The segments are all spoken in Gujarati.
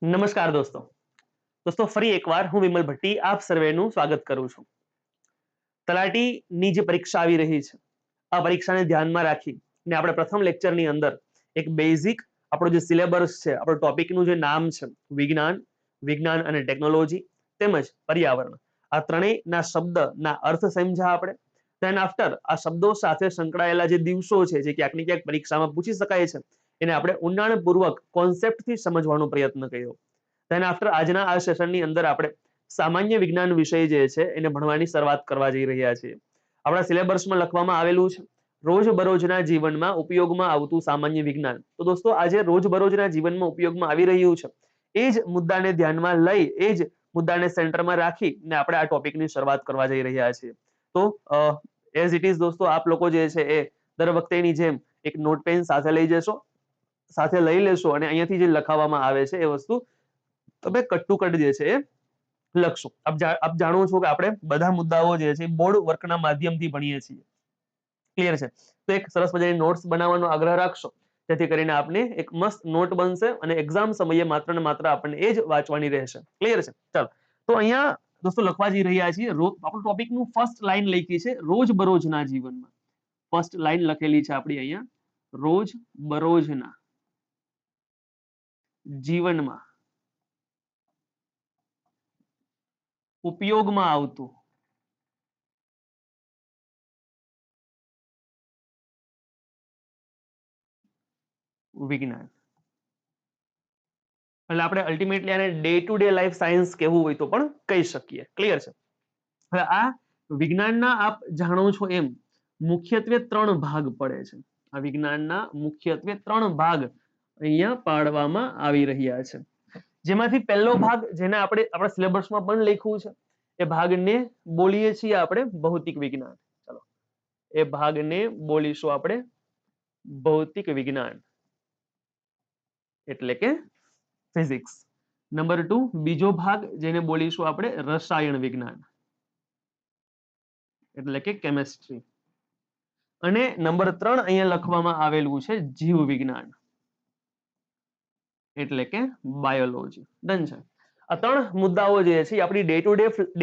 નમસ્કાર દોસ્તો ફરી એકવાર હું વિમલ ભટ્ટી આપ સર્વેનું સ્વાગત કરું છું. તલાટીની જે પરીક્ષા આવી રહી છે આ પરીક્ષાને ધ્યાનમાં રાખીને આપણે પ્રથમ લેક્ચરની અંદર એક બેઝિક આપણો જે સિલેબસ છે, આપણો ટોપિકનું જે નામ છે વિજ્ઞાન અને ટેકનોલોજી તેમજ પર્યાવરણ, આ ત્રણેયના શબ્દના અર્થ સમજ્યા આપણે. ધેન આફ્ટર આ શબ્દો સાથે સંકળાયેલા જે દિવસો છે જે ક્યાંક ને ક્યાંક પરીક્ષામાં પૂછી શકાય છે એને આપણે ઊંડાણપૂર્વક કોન્સેપ્ટથી સમજવાનો પ્રયત્ન કર્યો. ધેન આફ્ટર આજના આ સેશનની અંદર આપણે સામાન્ય વિજ્ઞાન વિષય જે છે એને ભણવાની શરૂઆત કરવા જઈ રહ્યા છીએ. આપણા સિલેબસમાં લખવામાં આવેલું છે રોજબરોજના જીવનમાં ઉપયોગમાં આવતું સામાન્ય વિજ્ઞાન. તો દોસ્તો આજે રોજબરોજના જીવનમાં ઉપયોગમાં આવી રહ્યું છે એ જ મુદ્દાને ધ્યાનમાં લઈ એ જ મુદ્દાને સેન્ટરમાં રાખીને આપણે આ ટોપિકની શરૂઆત કરવા જઈ રહ્યા છીએ. તો એઝ ઇટ ઇઝ દોસ્તો આપ લોકો જે છે એ દર વખતેની જેમ એક નોટ પેન સાથે લઈ જશો, સાથે લઈ લેશો અને અહીંયાથી જે લખાવવામાં આવે છે એ વસ્તુ તમે કટ ટુ કટ જે છે એ લખશો. આપ જાણો છો કે આપણે બધા મુદ્દાઓ જે છે બોર્ડ વર્કના માધ્યમથી ભણીએ છીએ. ક્લિયર છે? તો એક સરસ મજાની નોટ્સ બનાવવાનો આગ્રહ રાખશો જેથી કરીને આપને એક મસ્ત નોટ બનશે અને એક્ઝામ સમયે માત્ર ને માત્ર આપણને એ જ વાંચવાની રહેશે. ક્લિયર છે? ચાલો તો અહીંયા દોસ્તો લખવા જઈ રહ્યા છીએ આપણું ટોપિકનું ફર્સ્ટ લાઈન લખી છે રોજબરોજના જીવનમાં. ફર્સ્ટ લાઈન લખેલી છે આપણી અહીંયા રોજબરોજના જીવનમાં ઉપયોગમાં આવતું વિજ્ઞાન. એટલે આપણે અલ્ટિમેટલી આને day to day life science કહેવું હોય તો પણ કહી શકીએ. ક્લિયર છે? હવે આ વિજ્ઞાનના આપ જાણો છો એમ મુખ્યત્વે 3 ભાગ પડે છે. આ વિજ્ઞાનના મુખ્યત્વે 3 ભાગ અહીંયા પાડવામાં આવી રહ્યા છે. જેમાંથી પહેલો ભાગ જેને આપણે આપણા સિલેબસમાં પણ લખ્યું છે એ ભાગને બોલીએ છીએ આપણે ભૌતિક વિજ્ઞાન. ચલો એ ભાગને બોલીશું આપણે ભૌતિક વિજ્ઞાન એટલે કે ફિઝિક્સ. નંબર 2 બીજો ભાગ જેને બોલીશું આપણે રસાયણ વિજ્ઞાન એટલે કે કેમિસ્ટ્રી. અને નંબર 3 અહીંયા લખવામાં આવેલું છે જીવ વિજ્ઞાન એટલે કે બાયોલોજી. ડન છે? આ 3 મુદ્દાઓ જે છે આપણી ડે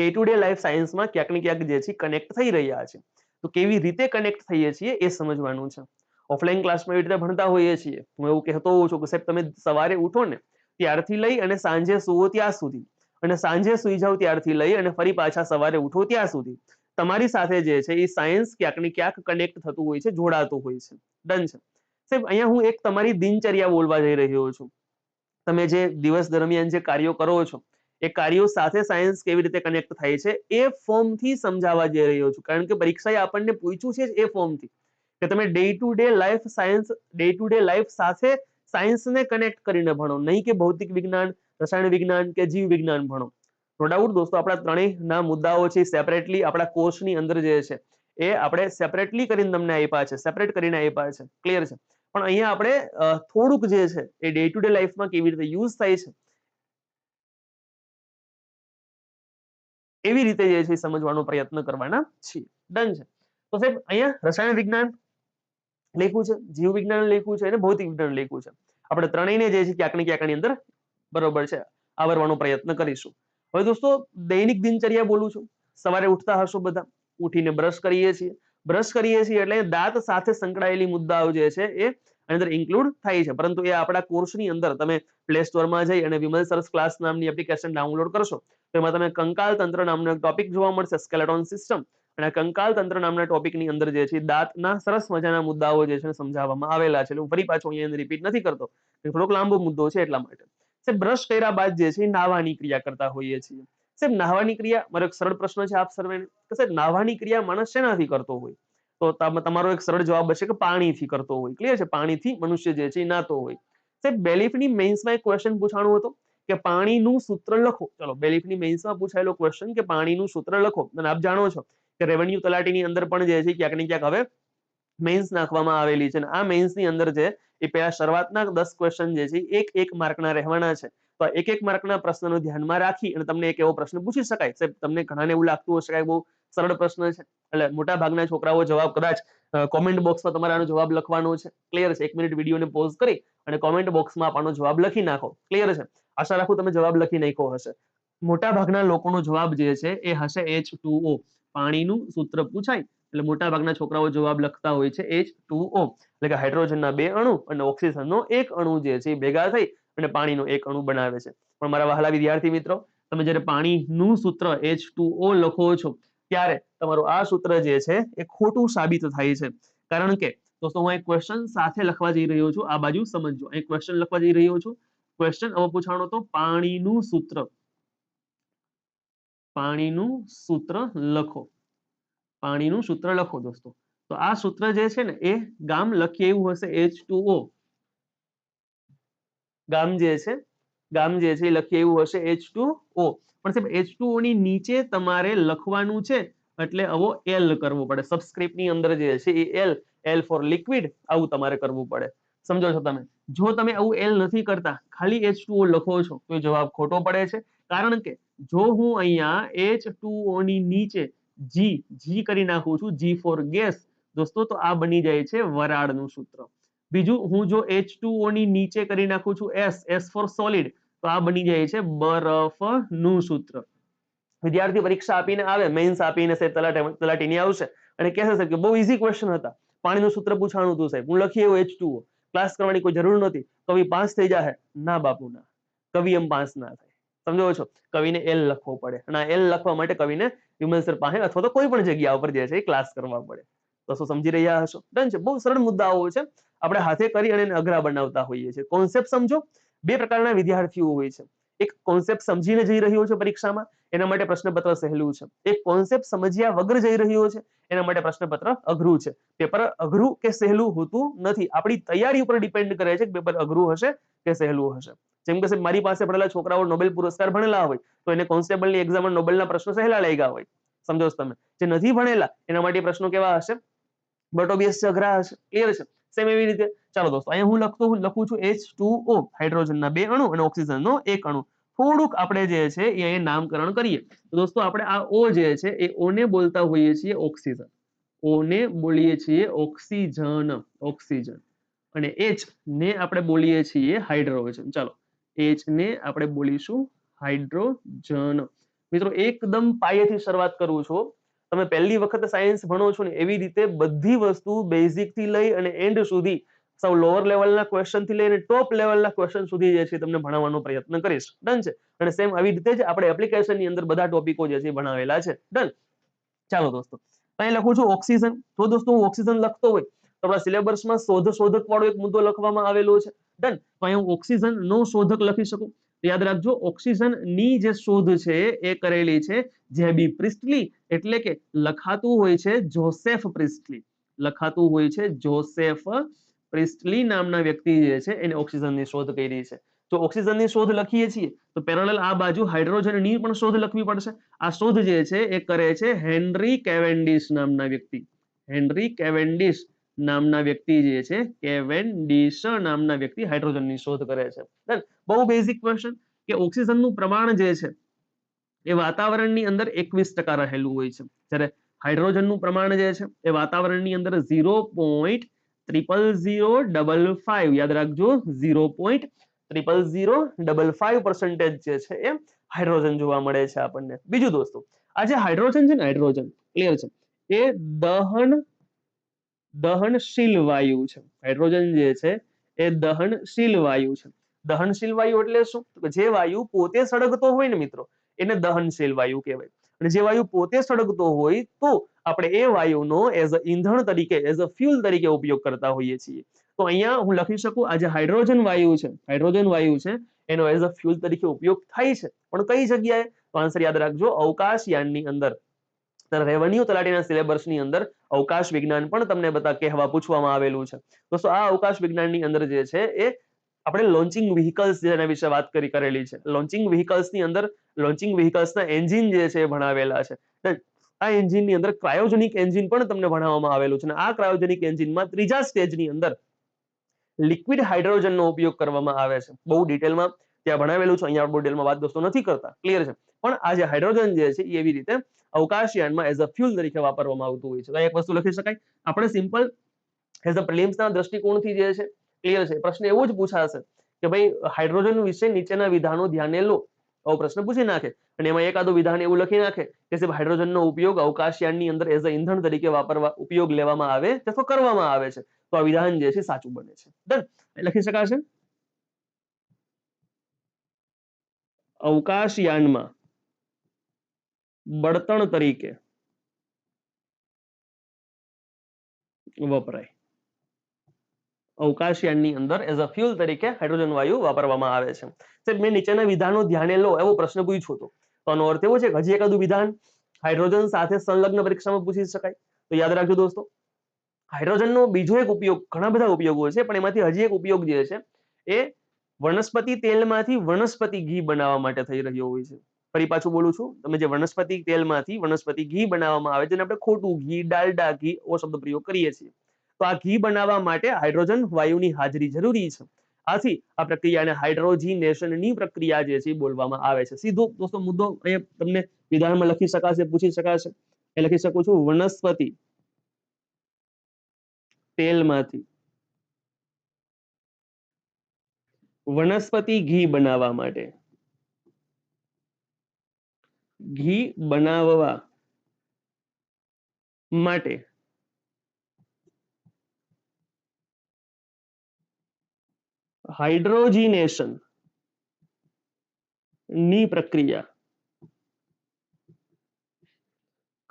ટુ ડે લાઈફ સાયન્સમાં ક્યાંક ને ક્યાંક જે છે કનેક્ટ થઈ રહ્યા છે. તો કેવી રીતે કનેક્ટ થઈએ છીએ એ સમજવાનું છે. ઓફલાઈન ક્લાસમાં એવી રીતે ભણતા હોઈએ છીએ. હું એવું કહેતો હોઉં છું કે સાહેબ તમે સવારે ઉઠો ને ત્યારથી લઈ અને સાંજે સુવો ત્યાં સુધી અને સાંજે સુઈ જાવ ત્યારથી લઈ અને ફરી પાછા સવારે ઉઠો ત્યાં સુધી તમારી સાથે જે છે એ સાયન્સ ક્યાંક ને ક્યાંક કનેક્ટ થતું હોય છે, જોડાતું હોય છે. ડન છે? સાહેબ અહીંયા હું એક તમારી દિનચર્યા બોલવા જઈ રહ્યો છું. તમે જે દિવસ દરમિયાન જે કાર્યો કરો છો એ કાર્યો સાથે સાયન્સ કેવી રીતે કનેક્ટ થાય છે એ ફોર્મથી સમજાવવા જઈ રહ્યો છું. કારણ કે પરીક્ષાએ આપણને પૂછ્યું છે એ ફોર્મથી કે તમે day to day life science day to day life સાથે સાયન્સને કનેક્ટ કરીને ભણો, નહીં કે ભૌતિક વિજ્ઞાન, રસાયણ વિજ્ઞાન કે જીવ વિજ્ઞાન ભણો. નો ડાઉટ દોસ્તો આપણા ત્રણેયના મુદ્દાઓ છે સેપરેટલી આપણા કોર્સની અંદર જે છે એ આપણે સેપરેટલી કરીને તમને આપ્યા છે, સેપરેટ કરીને આપ્યા છે. ક્લિયર છે? પણ અહીંયા આપણે થોડુંક જે છે એ ડે ટુ ડે લાઈફમાં કેવી રીતે યુઝ થાય છે એવી રીતે જે છે સમજવાનો પ્રયત્ન કરવાના છીએ. ડન છે? તો સાહેબ અહીંયા રસાયણ વિજ્ઞાન લખ્યું છે, જીવ વિજ્ઞાન લખ્યું છે અને ભૌતિક વિજ્ઞાન લખ્યું છે. આપણે ત્રણેયને જે છે ક્યાંક ને ક્યાંક આની અંદર બરોબર છે આવરવાનો પ્રયત્ન કરીશું. હવે દોસ્તો દૈનિક દિનચર્યા બોલું છું. સવારે ઉઠતા હશો બધા, ઉઠીને બ્રશ કરીએ છીએ. બ્રશ કરીએ છીએ એટલે દાંત સાથે સંકળાયેલી મુદ્દાઓ જે છે એ અંદર ઇન્ક્લુડ થાય છે. પરંતુ એ આપણા કોર્સની અંદર તમે પ્લે સ્ટોરમાં જઈ અને વિમલ સરસ ક્લાસ નામની એપ્લિકેશન ડાઉનલોડ કરશો તો એમાં તમે કંકાલ તંત્ર નામનો એક ટોપિક જોવા મળશે, સ્કેલેટોન સિસ્ટમ. અને કંકાલ તંત્ર નામના ટોપિકની અંદર જે છે દાંતના સરસ મજાના મુદ્દાઓ જે છે સમજાવવામાં આવેલા છે. હું ફરી પાછો અહીંયા રિપીટ નથી કરતો, થોડોક લાંબો મુદ્દો છે એટલા માટે. સાહેબ બ્રશ કર્યા બાદ જે છે નાહવાની ક્રિયા કરતા હોઈએ છીએ. સાહેબ નાહવાની ક્રિયા, મારો એક સરળ પ્રશ્ન છે આપ સર્વેને કે સાહેબ નાહવાની ક્રિયા માણસ શેનાથી કરતો હોય? તો તમારો એક સરળ જવાબ હશે કે પાણીથી કરતો હોય. ક્લિયર છે? પાણીથી મનુષ્ય જે છે એ નાતો હોય. સાહેબ બેલીફની મેન્સમાં એક ક્વેશ્ચન પૂછાણું હતું કે પાણીનું સૂત્ર લખો. ચલો બેલીફની મેન્સમાં પૂછાયેલો ક્વેશ્ચન કે પાણીનું સૂત્ર લખો. અને આપ જાણો છો કે રેવન્યુ તલાટીની અંદર પણ જે છે ક્યાંક ને ક્યાંક હવે મેન્સ નાખવામાં આવેલી છે અને આ મેન્સની અંદર જે એ પહેલા શરૂઆતના 10 ક્વેશ્ચન જે છે એક માર્કના રહેવાના છે. તો એક માર્કના પ્રશ્નનો ધ્યાનમાં રાખી અને તમને એક એવો પ્રશ્ન પૂછી શકાય. સાહેબ તમને ઘણાને એવું લાગતું હશે કે બહુ સરળ પ્રશ્ન છે, એટલે મોટા ભાગના છોકરાઓ જવાબ કદાચ કોમેન્ટ બોક્સમાં તમારે આનો જવાબ લખવાનો છે. ક્લિયર છે? 1 મિનિટ વિડીયોને પોઝ કરી અને કોમેન્ટ બોક્સમાં આનો જવાબ લખી નાખો. ક્લિયર છે? આશા રાખું તમે જવાબ લખી નાખ્યો હશે. મોટા ભાગના લોકોનો જવાબ જે છે એ હશે H2O. પાણીનું સૂત્ર પૂછાય એટલે મોટા ભાગના છોકરાઓ જવાબ લખતા હોય છે H2O, એટલે કે હાઇડ્રોજનના 2 અણુ અને ઓક્સિજનનો 1 અણુ જે છે એ ભેગા થઈ અને પાણીનો 1 અણુ બનાવે છે. પણ મારા વહાલા વિદ્યાર્થી મિત્રો, તમે જ્યારે પાણીનું સૂત્ર H2O લખો છો ત્યારે તમારું આ સૂત્ર જે છે એ ખોટું સાબિત થાય છે. કારણ કે દોસ્તો હું એક ક્વેશ્ચન સાથે લખવા જઈ રહ્યો છું. આ બાજુ સમજજો. એક ક્વેશ્ચન લખવા જઈ રહ્યો છું. ક્વેશ્ચન હવે પૂછાણો તો પાણીનું સૂત્ર. પાણીનું સૂત્ર લખો. પાણીનું સૂત્ર લખો દોસ્તો. તો આ સૂત્ર જે છે ને એ ગામ લખીએ એવું હશે H2O. ગામ જે છે એ લખીએ એવું હશે H2O. પણ સાહેબ H2O ની નીચે તમારે લખવાનું છે એટલે આવો L કરવો પડે. સબસ્ક્રિપ્ટની અંદર જે છે એ L ફોર લિક્વિડ આવું તમારે કરવું પડે. સમજો છો તમે? જો તમે આવું L નથી કરતા, ખાલી H2O લખો છો તો જવાબ ખોટો પડે છે. કારણ કે જો હું અહીંયા H2O ની નીચે G કરી નાખું છું, G ફોર ગેસ દોસ્તો, તો આ બની જાય છે વરાળનું સૂત્ર. બીજું હું જો H2O ની નીચે કરી નાખું છું S ફોર સોલિડ, તો આ બની જાય છે બરફનું સૂત્ર. વિદ્યાર્થી પરીક્ષા આપીને આવે, મેઇન્સ આપીને સાહેબ તલાટીની આવશે અને કહેશે સાહેબ કે બહુ ઈઝી ક્વેશ્ચન હતા, પાણીનું સૂત્ર પૂછાણું હતું સાહેબ, હું લખી એવું H2O, ક્લાસ કરવાની કોઈ જરૂર નહોતી, કવિ પાસ થઈ જાય. ના બાપુ ના, કવિ એમ પાસ ના થાય. સમજો છો? કવિને L લખવો પડે અને આ L લખવા માટે કવિને વિમલ સર પાસે અથવા તો કોઈ પણ જગ્યા ઉપર જે છે એ ક્લાસ કરવા પડે. તો શું સમજી રહ્યા હશો? ડન છે. બહુ સરળ મુદ્દાઓ છે, આપણે હાથે કરી અને અઘરા બનાવતા હોઈએ છીએ. કોન્સેપ્ટ સમજો. 2 પ્રકારના વિદ્યાર્થીઓ હોય છે. એક કોન્સેપ્ટ સમજીને જઈ રહ્યો છે પરીક્ષામાં, એના માટે પ્રશ્નપત્ર સહેલું છે. એક કોન્સેપ્ટ સમજ્યા વગર જઈ રહ્યો છે, એના માટે પ્રશ્નપત્ર અઘરું છે. પેપર અઘરું કે સહેલું હોતું નથી, આપણી તૈયારી ઉપર ડિપેન્ડ કરે છે કે પેપર અઘરું હશે કે સહેલું હશે. જેમ કે મારી પાસે ભણેલા છોકરાઓ નોબેલ પુરસ્કાર ભણેલા હોય તો એને કોન્સ્ટેબલની એક્ઝામમાં નોબેલના પ્રશ્નો સહેલા લાગ્યા હોય. સમજો છો તમે? જે નથી ભણેલા એના માટે પ્રશ્નો કેવા હશે? બટ ઓબ્વિયસ અઘરા હશે. ક્લિયર છે? સેમ એવી રીતે ચાલો દોસ્તો, અહીંયા હું લખું છું H2O, હાઇડ્રોજનના 2 અણુ અને ઓક્સિજનનો 1 અણુ. થોડુંક આપણે જે છે એ અહીંયા નામકરણ કરીએ. તો દોસ્તો આપણે આ O જે છે એ O ને બોલતા હોઈએ છીએ ઓક્સિજન. O ને બોલીએ છીએ ઓક્સિજન. અને H ને આપણે બોલીએ છીએ હાઇડ્રોજન. ચાલો, H ને આપણે બોલીશું હાઇડ્રોજન. મિત્રો એકદમ પાયેથી શરૂઆત કરું છું. તમે પહેલી વખત સાયન્સ ભણો છો ને એવી રીતે બધી વસ્તુ બેઝિક થી લઈ અને એન્ડ સુધી સૌ લોઅર લેવલના ક્વેશ્ચન થી લઈને ટોપ લેવલના ક્વેશ્ચન સુધી જે છે તમને ભણાવવાનો પ્રયત્ન કરીશ. ડન છે? અને સેમ આવી રીતે જ આપણે એપ્લિકેશનની અંદર બધા ટોપિકો જે છે ભણાવેલા છે. ડન. ચાલો દોસ્તો, અહીં લખું છું ઓક્સિજન. તો દોસ્તો હું ઓક્સિજન લખતો હોય તો આપણા સિલેબસમાં શોધક વાળો એક મુદ્દો લખવામાં આવેલો છે. ડન. તો અહીં હું ઓક્સિજન નો શોધક લખી શકું. યાદ રાખજો, ઓક્સિજન ની જે શોધ છે એ કરેલી છે જેબી પ્રિસ્ટલી, એટલે કે લખાતું હોય છે જોસેફ પ્રિસ્ટલી. લખાતું હોય છે જોસેફ પ્રિસ્ટલી નામના વ્યક્તિ જે છે એને ઓક્સિજનની શોધ કરી છે. તો ઓક્સિજનની શોધ લખીએ છીએ તો પેરેલલ આ બાજુ હાઇડ્રોજનની પણ શોધ લખવી પડશે. આ શોધ જે છે એ કરે છે હેનરી કેવેન્ડિશ નામના વ્યક્તિ. હેનરી કેવેન્ડિશ નામના વ્યક્તિ જે છે, કેવેન્ડિશ નામના વ્યક્તિ હાઇડ્રોજનની શોધ કરે છે. બહુ બેઝિક ક્વેશ્ચન કે ઓક્સિજનનું પ્રમાણ જે છે એ વાતાવરણની અંદર 21% રહેલું હોય છે, જ્યારે હાઇડ્રોજનનું પ્રમાણ જે છે એ વાતાવરણની અંદર 0.00055, યાદ રાખજો 0.00055% જે છે એ હાઇડ્રોજન જોવા મળે છે આપણને. બીજું દોસ્તો, આ જે હાઇડ્રોજન છે ને, હાઇડ્રોજન ક્લિયર છે, એ દહનશીલ વાયુ છે. હાઇડ્રોજન જે છે એ દહનશીલ વાયુ છે. દહનશીલ વાયુ એટલે શું? તો જે વાયુ પોતે સળગતો હોય ને મિત્રો એને દહનશીલ વાયુ કહેવાય. અને જે વાયુ પોતે સળગતો હોય તો આપણે એ વાયુનો એઝ અ ઈંધણ તરીકે, એઝ અ ફ્યુલ તરીકે ઉપયોગ કરતા હોઈએ છીએ. તો અહીંયા હું લખી શકું આ જે હાઇડ્રોજન વાયુ છે, હાઇડ્રોજન વાયુ છે એનો એઝ અ ફ્યુલ તરીકે ઉપયોગ થાય છે. પણ કઈ જગ્યાએ? તો આન્સર યાદ રાખજો, અવકાશયાનની અંદર. રેવન્યુ તલાટીના સિલેબસની અંદર અવકાશ વિજ્ઞાન પણ તમને પૂછવામાં આવેલું છે. દોસ્તો આ અવકાશ વિજ્ઞાનની અંદર જે છે એ આપણે લોન્ચિંગ વ્હીકલ્સ જેના વિશે વાત કરેલી છે. લોન્ચિંગ વ્હીકલ્સની અંદર લોન્ચિંગ વ્હીકલ્સના એન્જિન જે છે એ ભણાવેલા છે. આ એન્જિનની અંદર ક્રાયોજેનિક એન્જિન પણ તમને ભણાવવામાં આવેલું છે. અને આ ક્રાયોજેનિક એન્જિનમાં ત્રીજા સ્ટેજની અંદર લિક્વિડ હાઇડ્રોજનનો ઉપયોગ કરવામાં આવે છે. બહુ ડિટેલમાં ત્યાં ભણાવેલું છે, અહીંયા મોડેલમાં વાત દોસ્તો નથી કરતા, ક્લિયર છે. પણ આ જે હાઇડ્રોજન જે છે એ એવી રીતે અવકાશયાનમાં એઝ અ ફ્યુલ તરીકે વાપરવામાં આવતું હોય છે. તો એક વસ્તુ લખી શકાય આપણે સિમ્પલ એઝ અ પ્રિલિમ્સના દ્રષ્ટિકોણથી જે છે, ક્લિયર છે. પ્રશ્ન એવો જ પૂછાશે કે ભાઈ હાઇડ્રોજન વિશે નીચેના વિધાનો ધ્યાને લો, આવો પ્રશ્ન પૂછી નાખે અને એમાં એકાદું વિધાન એવું લખી નાખે કે સાહેબ હાઇડ્રોજનનો ઉપયોગ અવકાશયાનની અંદર એઝ અ ઈંધણ તરીકે ઉપયોગ લેવામાં આવે અથવા કરવામાં આવે છે, તો આ વિધાન જે છે સાચું બને છે. ડન, લખી શકાશે અવકાશયાનમાં બળતણ તરીકે વપરાય. અવકાશયાનની અંદર એઝ અ ફ્યુલ તરીકે હાઇડ્રોજન વાયુ વાપરવામાં આવે છે. સાહેબ મેં નીચેના વિધાનો ધ્યાને લો એવો પ્રશ્ન પૂછ્યો હતો, તો આનો અર્થ એવો છે કે હજી એકાદું વિધાન હાઇડ્રોજન સાથે સંલગ્ન પરીક્ષામાં પૂછી શકાય. તો યાદ રાખજો દોસ્તો, હાઇડ્રોજનનો બીજો એક ઉપયોગ, ઘણા બધા ઉપયોગો છે પણ એમાંથી હજી એક ઉપયોગ જે છે એ વનસ્પતિ તેલમાંથી વનસ્પતિ ઘી બનાવવા માટે થઈ રહ્યો હોય છે. ફરી પાછું બોલું છું, તમે જે વનસ્પતિ તેલમાંથી વનસ્પતિ ઘી બનાવવામાં આવે છે જેને આપણે ખોટું ઘી, ડાલડા ઘી ઓ શબ્દ પ્રયોગ કરીએ છીએ, તો આ ઘી બનાવવા માટે હાઇડ્રોજન વાયુની હાજરી જરૂરી છે. આથી આ પ્રક્રિયાને હાઇડ્રોજીનેશનની પ્રક્રિયા જે છે બોલવામાં આવે છે. સીધો દોસ્તો મુદ્દો અહીંયા તમને વિધાનમાં લખી શકાશે, પૂછી શકાશે. એ લખી શકું છું વનસ્પતિ તેલમાંથી વનસ્પતિ ઘી બનાવવા માટે, ઘી બનાવવા માટે હાઇડ્રોજીનેશન ની પ્રક્રિયા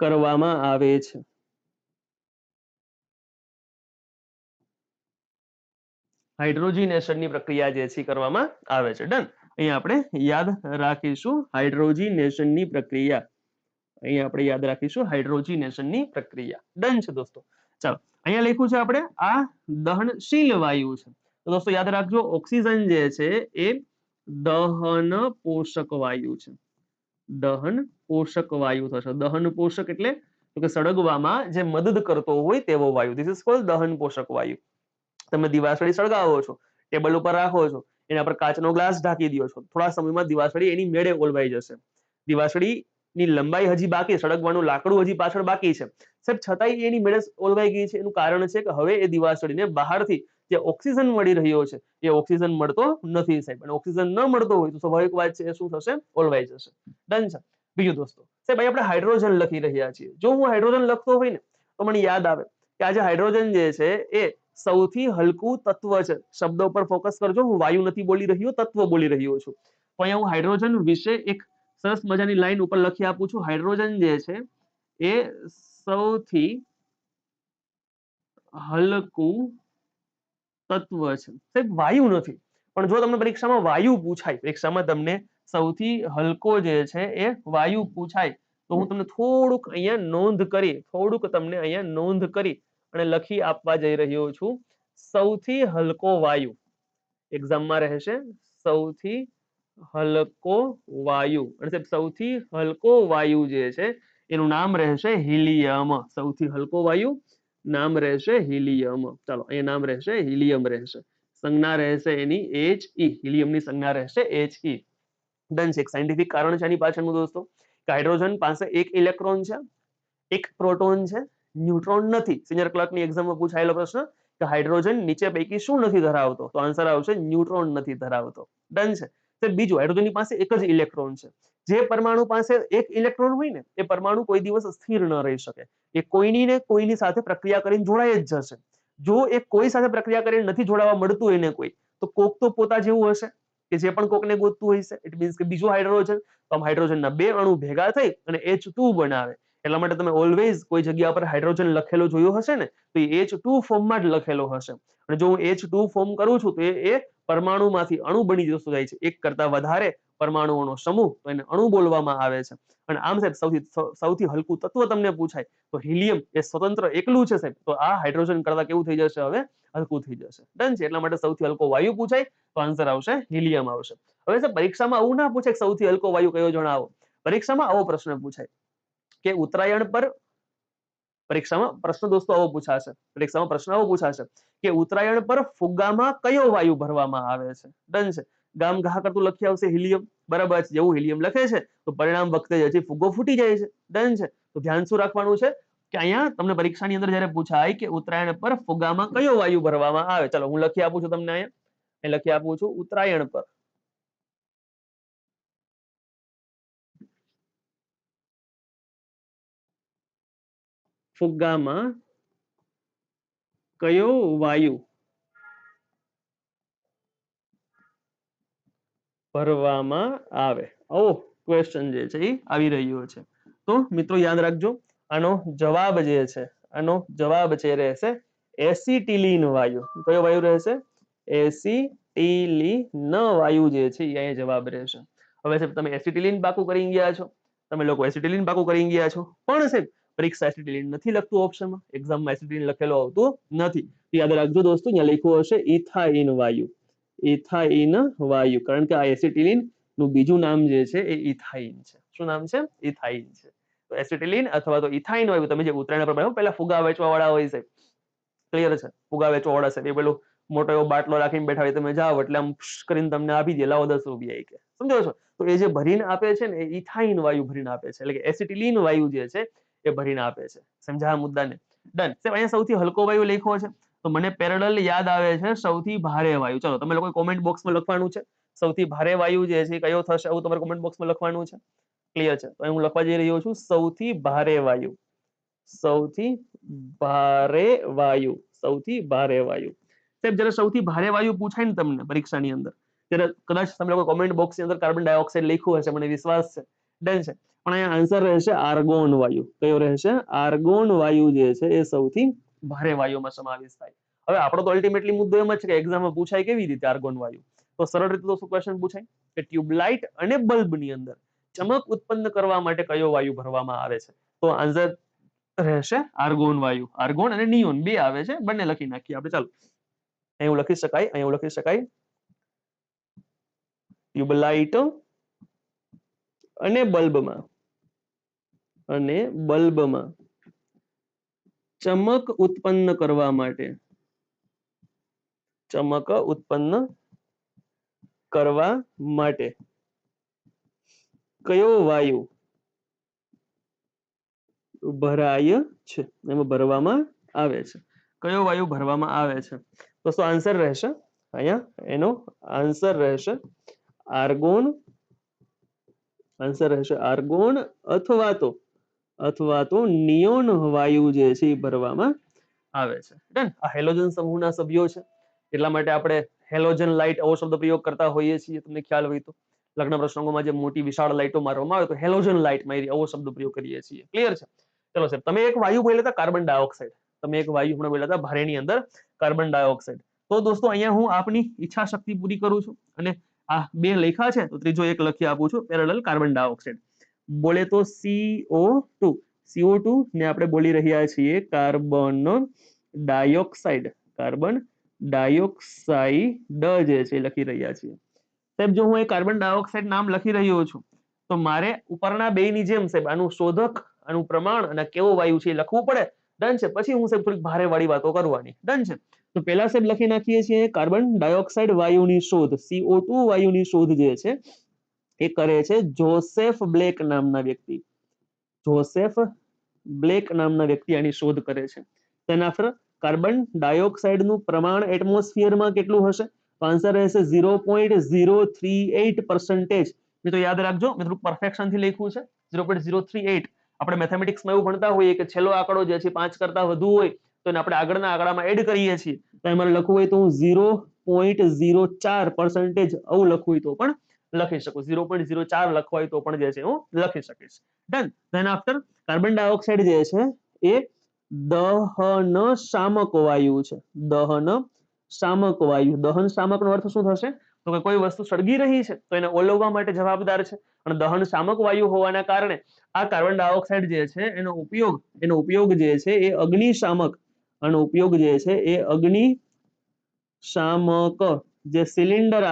કરવામાં આવે છે. હાઇડ્રોજીનેશનની પ્રક્રિયા જે છે કરવામાં આવે છે. ડન, અહીંયા આપણે યાદ રાખીશું હાઇડ્રોજીનેશનની પ્રક્રિયા. અહીંયા આપણે યાદ રાખીશું હાઇડ્રોજીનેશનની પ્રક્રિયા. ડન છે દોસ્તો. ચાલો, અહીંયા લખ્યું છે આપણે આ દહનશીલ વાયુ છે. તો દોસ્તો યાદ રાખજો ઓક્સિજન જે છે એ દહન પોષક વાયુ છે. દહન પોષક વાયુ થશે. દહન પોષક એટલે તો કે સળગવામાં જે મદદ કરતો હોય તેવો વાયુ. ધીસ ઇઝ કોલ્ડ દહન પોષક વાયુ. તમે દિવાસળી સળગાવો છો, ટેબલ ઉપર રાખો છો, એના પર કાચનો ગ્લાસ ઢાંકી દો છો, થોડા સમયમાં દિવાસળી એની મેળે ઓલવાઈ જશે. દિવાસળીની લંબાઈ હજી બાકી, સળગવાનું લાકડું હજી પાછળ બાકી છે સાહેબ, છતાંય એની મેળે ઓલવાઈ ગઈ છે. એનું કારણ છે કે હવે એ દિવાસળીને બહારથી જે ઓક્સિજન મળી રહ્યો છે એ ઓક્સિજન મળતો નથી સાહેબ, અને ઓક્સિજન ન મળતો હોય તો સ્વાભાવિક વાત છે એ શું થશે, ઓલવાઈ જશે. ડન છે. બીજું દોસ્તો, સાહેબ અહીં આપણે હાઇડ્રોજન લખી રહ્યા છીએ. જો હું હાઇડ્રોજન લખતો હોય ને તો મને યાદ આવે કે આજે હાઇડ્રોજન જે છે એ સૌથી હલકું તત્વ છે. શબ્દો પર ફોકસ કરજો, હું વાયુ નથી બોલી રહ્યો, તત્વ બોલી રહ્યો છું. તો અહીંયા હું હાઇડ્રોજન વિશે એક સરસ મજાની લાઈન ઉપર લખી આપું છું. હાઇડ્રોજન જે છે એ સૌથી હલકું તત્વ છે. સાહેબ વાયુ નથી, પણ જો તમને પરીક્ષામાં વાયુ પૂછાય, પરીક્ષામાં તમને સૌથી હલકો જે છે એ વાયુ પૂછાય તો હું તમને થોડુંક અહીંયા નોંધ કરી અને લખી આપવા જઈ રહ્યો છું સૌથી હલકો વાયુ. એક્ઝામમાં રહેશે સૌથી હલકો વાયુ, અને સૌથી હલકો વાયુ જે છે એનું નામ રહેશે હિલિયમ. સૌથી હલકો વાયુ નામ રહેશે હિલિયમ. ચાલો, અહીંયા નામ રહેશે હિલિયમ રહેશે, સંજ્ઞા રહેશે એની He. હિલિયમની સંજ્ઞા રહેશે He. ડન છે. એક સાયન્ટિફિક કારણ છે આની પાછળનું દોસ્તો, કે હાઇડ્રોજન પાસે એક ઇલેક્ટ્રોન છે, એક પ્રોટોન છે, ન્યુટ્રોન નથી. સિનિયર ક્લર્કની એક્ઝામમાં પૂછાયેલો પ્રશ્ન કે હાઇડ્રોજન નીચે પૈકી શું નથી ધરાવતો, તો આન્સર આવશે ન્યુટ્રોન નથી ધરાવતો. ડન છે. તો બીજું, હાઇડ્રોજનની પાસે એક જ ઇલેક્ટ્રોન છે. જે પરમાણુ પાસે એક ઇલેક્ટ્રોન હોય ને એ પરમાણુ કોઈ દિવસ સ્થિર ન રહી શકે, એ કોઈની ને કોઈની સાથે પ્રક્રિયા કરીને જોડાઈ જ જશે. જો એ કોઈ સાથે પ્રક્રિયા કરીને નથી જોડાવા મળતું એને કોઈ, તો કોક તો પોતા જેવું હશે કે જે પણ કોકને ગોતતું હશે. ઇટ મીન્સ કે બીજું હાઇડ્રોજન, તો આમ હાઇડ્રોજનના બે અણુ ભેગા થઈ અને H2 બનાવે. એટલા માટે તમે ઓલવેઝ કોઈ જગ્યા પર હાઇડ્રોજન લખેલો જોયો હશે ને તો એ H2 ફોર્મમાં જ લખેલો હશે. અને જો હું H2 ફોર્મ કરું છું તો એ પરમાણુમાંથી અણુ બની જતો જાય છે. એક કરતા વધારે પરમાણુઓનો સમૂહ, તો એને અણુ બોલવામાં આવે છે. અને આમ સાહેબ સૌથી હલકું તત્વ તમને પૂછાય તો હિલિયમ એ સ્વતંત્ર એકલું છે સાહેબ, તો આ હાઇડ્રોજન કરતા કેવું થઈ જશે, હવે હલકું થઈ જશે. ડન છે. એટલા માટે સૌથી હલકો વાયુ પૂછાય તો આન્સર આવશે હિલિયમ આવશે. હવે સાહેબ પરીક્ષામાં આવું ના પૂછે કે સૌથી હલકો વાયુ કયો જણાવો. પરીક્ષામાં આવો પ્રશ્ન પૂછાય કે ઉત્તરાયણ પર, પરીક્ષામાં પ્રશ્ન દોસ્તો આવો પૂછાશે, પરીક્ષામાં પ્રશ્ન આવો પૂછાશે કે ઉત્તરાયણ પર ફુગ્ગામાં કયો વાયુ ભરવામાં આવે છે. ડન છે. ગામ ઘા કરતું લખી આવશે હિલિયમ, બરાબર છે. જેવું હિલિયમ લખે છે તો પરિણામ વખતે જે છે ફુગ્ગો ફૂટી જાય છે. ડન છે. તો ધ્યાન શું રાખવાનું છે કે અહીંયા તમને પરીક્ષાની અંદર જયારે પૂછાય કે ઉત્તરાયણ પર ફુગ્ગામાં કયો વાયુ ભરવામાં આવે, ચલો હું લખી આપું છું તમને અહીંયા લખી આપું છું ઉત્તરાયણ પર ફુગ્ગામાં કયો વાયુ ભરવામાં આવે, આવો ક્વેશ્ચન જે છે એ આવી રહ્યો છે. તો મિત્રો યાદ રાખજો આનો જવાબ જે છે આનો જવાબ છે રહેશે એસિટિલીન વાયુ. કયો વાયુ રહેશે? એસિટિલીન વાયુ જે છે એ અહીંયા જવાબ રહેશે. હવે સાહેબ તમે એસિટિલીન પાકું કરી ગયા છો, તમે લોકો એસિટિલીન પાકું કરી ગયા છો, પણ સાહેબ પરીક્ષા એસિટિલીન નથી લખતું ઓપ્શનમાં, એક્ઝામમાં એસિટિલીન લખેલો આવતું નથી. યાદ રાખજો દોસ્તો, અહીંયા લખ્યું હશે ઇથાઇન વાયુ, ઇથાઇન વાયુ, કારણ કે આ એસિટિલીન નું બીજું નામ જે છે એ ઇથાઇન છે. શું નામ છે? ઇથાઇન છે. તો એસિટિલીન અથવા તો ઇથાઇન વાયુ તમે જે ઉત્તરાયણ પર બનાવો, પહેલા ફુગા વેચવા વાળા હોય છે, ક્લિયર છે, ફુગા વેચવા વાળા છે એ પેલું મોટો એવો બાટલો રાખીને બેઠા હોય, તમે જાઓ એટલે આમ કરીને તમને આપી દે, લાવો 10 રૂપિયા કે, સમજો છો? તો એ જે ભરીને આપે છે ને એ ઇથાઇન વાયુ ભરીને આપે છે, એટલે કે એસિટિલીન વાયુ જે છે એ ભરીને આપે છે. સમજાયા મુદ્દાને? ડન. અહીંયા સૌથી હલકો વાયુ લખ્યો છે તો મને પેરેલલ યાદ આવે છે સૌથી ભારે વાયુ. ચલો તમે લોકો કોમેન્ટ બોક્સમાં લખવાનું છે સૌથી ભારે વાયુ જે છે કયો થશે, આવું તમારે કોમેન્ટ બોક્સમાં લખવાનું છે. ક્લિયર છે? તો હું લખવા જઈ રહ્યો છું સૌથી ભારે વાયુ, સૌથી ભારે વાયુ, સૌથી ભારે વાયુ. સાહેબ જ્યારે સૌથી ભારે વાયુ પૂછાય ને તમને પરીક્ષાની અંદર ત્યારે કદાચ તમે લોકો કોમેન્ટ બોક્સની અંદર કાર્બન ડાયોક્સાઇડ લખ્યું હશે, મને વિશ્વાસ છે. ડન છે. પણ અહીંયા આન્સર રહેશે આર્ગોન વાયુ. કયો રહેશે? આર્ગોન વાયુ જે છે એ સૌથી ભારે વાયુમાં સમાવેશ થાય. હવે આપણો તો અલ્ટિમેટલી મુદ્દો એમ જ છે કે એક્ઝામમાં પૂછાય કેવી રીતે આર્ગોન વાયુ. તો સરળ રીતે તો શું ક્વેશ્ચન પૂછાય કે ટ્યુબલાઇટ અને બલ્બની અંદર ચમક ઉત્પન્ન કરવા માટે કયો વાયુ ભરવામાં આવે છે? તો આન્સર રહેશે આર્ગોન વાયુ. આર્ગોન અને નિયોન બે આવે છે, બંને લખી નાખીએ આપણે. ચાલો અહીં લખી શકાય, અહીં લખી શકાય ટ્યુબલાઇટ અને બલ્બમાં ચમક ઉત્પન્ન કરવા માટે, ચમક ઉત્પન્ન કરવા માટે કયો વાયુ ભરાય છે, એમાં ભરવામાં આવે છે, કયો વાયુ ભરવામાં આવે છે? તો શું આન્સર રહેશે? અહીંયા એનો આન્સર રહેશે આર્ગોન, આન્સર રહેશે આર્ગોન અથવા તો નિયોન વાયુ જે છે એ ભરવામાં આવે છે. ડન. આ હેલોજન સમૂહના સભ્યો છે એટલા માટે આપણે હેલોજન લાઇટ આવો શબ્દ પ્રયોગ કરતા હોઈએ છીએ, તમને ખ્યાલ હોય તો. લગ્ન પ્રસંગોમાં જે મોટી વિશાળ લાઇટો મારવામાં આવે તો હેલોજન લાઇટ મારી આવો શબ્દ પ્રયોગ કરીએ છીએ. ક્લિયર છે? ચલો સાહેબ તમે એક વાયુ બોલ્યા હતા કાર્બન ડાયોક્સાઇડ, તમે એક વાયુ હમણાં બોલ્યા હતા ભારેની અંદર કાર્બન ડાયોક્સાઇડ. તો દોસ્તો અહીંયા હું આપની ઈચ્છા શક્તિ પૂરી કરું છું અને આ બે લખ્યા છે તો ત્રીજો એક લખી આપું છું પેરેલલ કાર્બન ડાયોક્સાઇડ. બોલે તો CO2, CO2 ને આપણે બોલી રહ્યા છીએ કાર્બન ડાયોક્સાઇડ, કાર્બન ડાયોક્સાઇડ જે છે લખી રહ્યા છીએ. સાહેબ જો હું એ કાર્બન ડાયોક્સાઇડ નામ લખી રહ્યો છું તો મારે ઉપરના બેની જેમ સાહેબ આનું શોધક, આનું પ્રમાણ અને કેવો વાયુ છે એ લખવું પડે. ડન છે? પછી હું સાહેબ થોડીક ભારે વાળી વાતો કરવાની. ડન છે? તો પહેલા સાહેબ લખી નાખીએ છીએ કાર્બન ડાયોક્સાઇડ વાયુની શોધ, CO2 વાયુની શોધ જે છે એ કરે છે જોસેફ બ્લેક નામના વ્યક્તિ. જોસેફ બ્લેક નામના વ્યક્તિ આની શોધ કરે છે. તેના પર કાર્બન ડાયોક્સાઇડનું પ્રમાણ એટમોસ્ફિયરમાં કેટલું હશે? તો આન્સર રહેશે 0.038%. મિત્રો યાદ રાખજો, મિત્રો પરફેક્શનથી લખ્યું છે 0.038. આપણે મેથેમેટિક્સમાં એવું ભણતા હોઈએ કે છેલ્લો આંકડો જે છે 5 કરતા વધુ હોય તો એને આપણે આગળના આંકડામાં એડ કરીએ છીએ. તો એમાં લખવું હોય તો હું 0.04% આવું લખવું હોય તો પણ લખી શકું, 0.04 લખવા હોય તો પણ જે છે હું લખી શકીશ. Done. Than after carbon dioxide જે છે એ દહન શામક વાયુ છે. દહન શામક વાયુ. દહન શામકનો અર્થ શું થશે? તો કે કોઈ વસ્તુ સળગી રહી છે તો એને ઓલવવા માટે જવાબદાર છે, અને દહન શામક વાયુ હોવાના કારણે આ કાર્બન ડાયોક્સાઇડ જે છે એનો ઉપયોગ જે છે એ અગ્નિશામક, આનો ઉપયોગ જે છે એ અગ્નિશામક જે સિલિન્ડર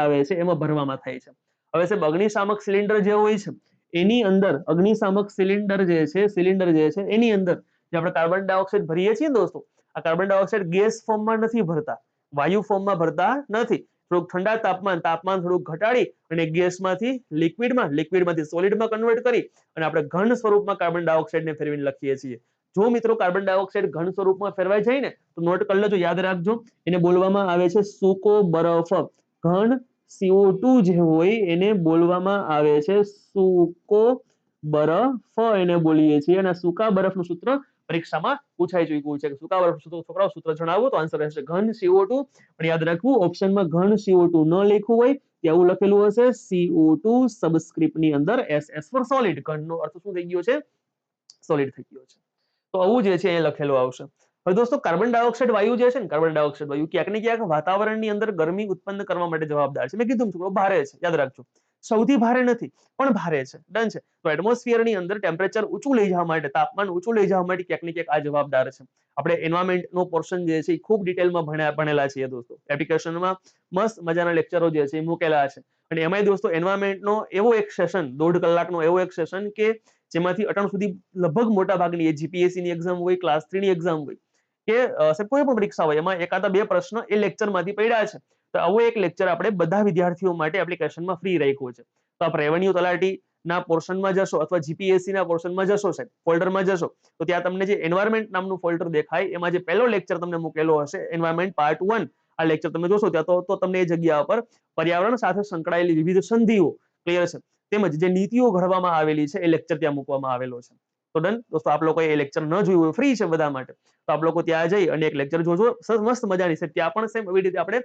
આવે છે એમાં ભરવામાં થાય છે. હવે સાહેબ અગ્નિશામક સિલિન્ડર જે હોય છે એની અંદર અગ્નિશામક સિલિન્ડર જે છે એની અંદર જે આપણે કાર્બન ડાયોક્સાઇડ ભરીએ છીએ દોસ્તો, આ કાર્બન ડાયોક્સાઇડ ગેસ ફોર્મમાં નથી ભરતા, વાયુ ફોર્મમાં ભરતા નથી. થોડુંક ઠંડા તાપમાન થોડુંક ઘટાડી અને ગેસમાંથી લિક્વિડમાંથી સોલિડમાં કન્વર્ટ કરી અને આપણે ઘન સ્વરૂપમાં કાર્બન ડાયોક્સાઇડને ફેરવીને લખીએ છીએ. જો મિત્રો કાર્બન ડાયોક્સાઇડ ઘન સ્વરૂપમાં ફેરવાઈ જાય ને તો નોટ કરી લેજો, યાદ રાખજો, એને બોલવામાં આવે છે સૂકો બરફ. ઘન CO2 જે હોય એને બોલવામાં આવે છે સૂકો બરફ, એને બોલીએ છીએ. અને સૂકા બરફનું સૂત્ર પરીક્ષામાં પૂછાઈ ચૂક્યું છે. સૂકા બરફનું સૂત્ર છોકરાઓ સૂત્ર જણાવો તો આન્સર રહેશે ઘન CO2. પણ યાદ રાખવું, ઓપ્શનમાં ઘન CO2 ન લખ્યું હોય ત્યાં લખેલું હશે CO2 સબસ્ક્રિપ્ટની અંદર SS ફોર સોલિડ. ઘનનો અર્થ શું થઈ ગયો છે? સોલિડ થઈ ગયો છે. તો આવું જે છે એ લખેલું આવશે. હવે દોસ્તો કાર્બન ડાયોક્સાઇડ વાયુ જે છે ને, કાર્બન ડાયોક્સાઇડ વાયુ ક્યાંક ને ક્યાંક વાતાવરણની અંદર ગરમી ઉત્પન્ન કરવા માટે જવાબદાર છે. મેં કીધું છોકરો ભારે છે, યાદ રાખજો, સૌથી ભારે નથી પણ ભારે છે. ડન છે. તો એટમોસ્ફિયરની અંદર ટેમ્પરેચર ઊંચું લઈ જવા માટે, તાપમાન ઊંચું લઈ જવા માટે ક્યાંક ને ક્યાંક આ જવાબદાર છે. આપણે એન્વાયરમેન્ટનો પોર્શન જે છે એ ખૂબ ડિટેલમાં ભણેલા છીએ દોસ્તો. એપ્લિકેશનમાં મસ્ત મજાના લેક્ચરો જે છે એ મૂકેલા છે. અને એમાંય દોસ્તો એન્વાયરમેન્ટનો એવો એક સેશન 1.5 કલાકનો એવો એક સેશન કે જેમાંથી અત્યાર સુધી લગભગ મોટા ભાગની જીપીએસસી ની એક્ઝામ હોય, ક્લાસ 3 ની એક્ઝામ હોય કે કોઈ પણ પરીક્ષા હોય એમાં એકાદા 2 પ્રશ્ન એ લેક્ચરમાંથી પડ્યા છે. તો આવો એક લેક્ચર આપણે બધા વિદ્યાર્થીઓ માટે એપ્લિકેશનમાં ફ્રી રાખ્યો છે. તો આપ રેવન્યુ તલાટીના પોર્શનમાં જશો અથવા જીપીએસસી ના પોર્શનમાં જશો, સાહેબ ફોલ્ડરમાં જશો તો ત્યાં તમને જે એન્વાયરમેન્ટ નામનું ફોલ્ડર દેખાય એમાં જે પહેલો લેક્ચર તમને મૂકેલો હશે એન્વાયરમેન્ટ પાર્ટ 1, આ લેક્ચર તમે જોશો ત્યાં તો તમને એ જગ્યા પર પર્યાવરણ સાથે સંકળાયેલી વિવિધ સંધિઓ ક્લિયર છે તેમજ જે નીતિઓ ઘડવામાં આવેલી છે એ લેક્ચર ત્યાં મૂકવામાં આવેલો છે. તો ડન દોસ્તો, આપ લોકોએ એ લેક્ચર ન જોયું હોય, ફ્રી છે બધા માટે, તો આપ લોકો ત્યાં જઈ અને એક લેક્ચર જોજો. મસ્ત મજાની છે. ત્યાં પણ સેમ એવી રીતે આપણે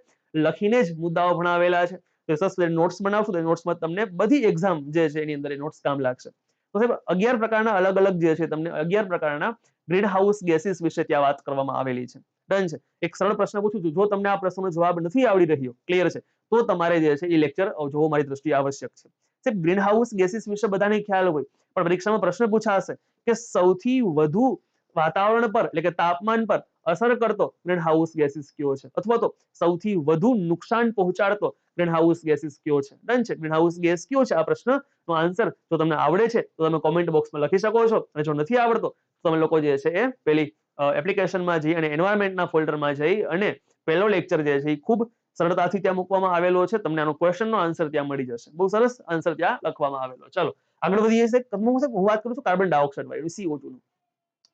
લખીને જ મુદ્દાઓ ભણાવેલા છે. તો સરસ નોટ્સ બનાવશો તો નોટ્સમાં તમને બધી એક્ઝામ જે છે એની અંદર એ નોટ્સ કામ લાગશે. તો સાહેબ 11 પ્રકારના અલગ અલગ જે છે તમને 11 પ્રકારના ગ્રીન હાઉસ ગેસીસ વિશે ત્યાં વાત કરવામાં આવેલી છે. ડન છે. એક સરળ પ્રશ્ન પૂછું છું, જો તમને આ પ્રશ્નનો જવાબ નથી આવડી રહ્યો, ક્લિયર છે, તો તમારે જે છે એ લેક્ચર જોવો મારી દ્રષ્ટિએ આવશ્યક છે. સાહેબ ગ્રીન હાઉસ ગેસીસ વિશે બધાને ખ્યાલ હોય, પણ પરીક્ષામાં પ્રશ્ન પૂછાશે કે સૌથી વધુ વાતાવરણ પર એટલે કે તાપમાન પર અસર કરતો ગ્રીન હાઉસ ગેસીસ કયો છે, અથવા તો સૌથી વધુ નુકસાન પહોંચાડતો ગ્રીન હાઉસ ગેસીસ કયો છે. ડન છે. ગ્રીન હાઉસ ગેસ કયો છે, આ પ્રશ્નનો આન્સર જો તમને આવડે છે તો તમે કોમેન્ટ બોક્સમાં લખી શકો છો, અને જો નથી આવડતો તો તમે લોકો જે છે એ પેલી એપ્લિકેશનમાં જઈ અને એન્વાયરમેન્ટના ફોલ્ડરમાં જઈ અને પહેલો લેક્ચર જે છે એ ખૂબ સરળતાથી ત્યાં મૂકવામાં આવેલો છે. તમને આનો ક્વેશ્ચનનો આન્સર ત્યાં મળી જશે. બહુ સરસ આન્સર ત્યાં લખવામાં આવેલો. ચલો આગળ વધીએ છીએ. હું વાત કરું છું કાર્બન ડાયોક્સાઇડ વાયુ CO2 નું.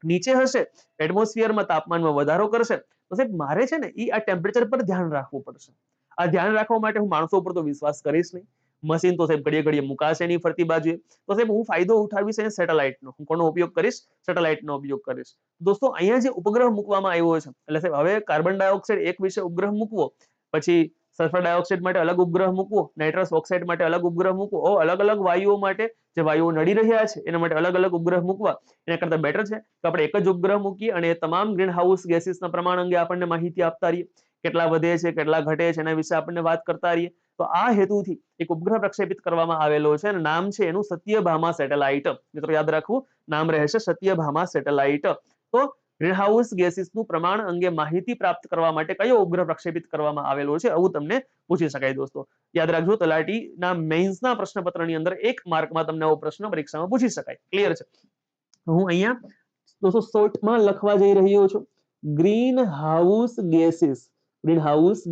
નીચે હશે એટમોસ્ફિયરમાં તાપમાનમાં વધારો કરશે તો સાહેબ મારે છે ને એ આ ટેમ્પરેચર પર ધ્યાન રાખવું પડશે. આ ધ્યાન રાખવા માટે હું માણસો ઉપર તો વિશ્વાસ કરીશ નહીં. મશીન તો સાહેબ ઘડીએ ઘડીએ મુકાશે એની ફરતી બાજુએ. તો સાહેબ હું ફાયદો ઉઠાવીશ સેટેલાઇટનો. હું કોનો ઉપયોગ કરીશ? સેટેલાઇટનો ઉપયોગ કરીશ. દોસ્તો અહીંયા જે ઉપગ્રહ મૂકવામાં આવ્યો છે, એટલે સાહેબ હવે કાર્બન ડાયોક્સાઇડ એક વિશે ઉપગ્રહ મૂકવો, પછી સલ્ફર ડાયોક્સાઇડ માટે અલગ ઉપગ્રહ મૂકવો, નાઇટ્રસ ઓક્સાઇડ માટે અલગ ઉપગ્રહ મૂકવો, અલગ અલગ વાયુઓ માટે જે વાયુઓ નડી રહ્યા છે એના માટે અલગ અલગ ઉપગ્રહ મૂકવા એના કરતા બેટર છે કે આપણે એક જ ઉપગ્રહ મૂકીએ અને એ તમામ ગ્રીન હાઉસ ગેસીસના પ્રમાણ અંગે આપણને માહિતી આપતા રહીએ. કેટલા વધે છે, કેટલા ઘટે છે, એના વિશે આપણને વાત કરતા રહીએ. તો આ હેતુથી એક ઉપગ્રહ પ્રક્ષેપિત કરવામાં આવેલો છે અને નામ છે એનું સત્યભામા સેટેલાઇટ. મિત્રો યાદ રાખવું, નામ રહેશે સત્યભામા સેટેલાઇટ. તો ગ્રીન હાઉસ ગેસીસનું પ્રમાણ અંગે માહિતી પ્રાપ્ત કરવા માટે કયો ઉપગ્રહ પ્રક્ષેપિત કરવામાં આવેલો છે, આવું તમને પૂછી શકાય દોસ્તો. યાદ રાખજો, તલાટીના મેઇન્સના પ્રશ્નપત્રની અંદર 1 માર્કમાં તમને આવો પ્રશ્ન પરીક્ષામાં પૂછી શકાય. ક્લિયર છે. હું અહીંયા દોસ્તો શોર્ટમાં લખવા જઈ રહ્યો છું. ગ્રીન હાઉસ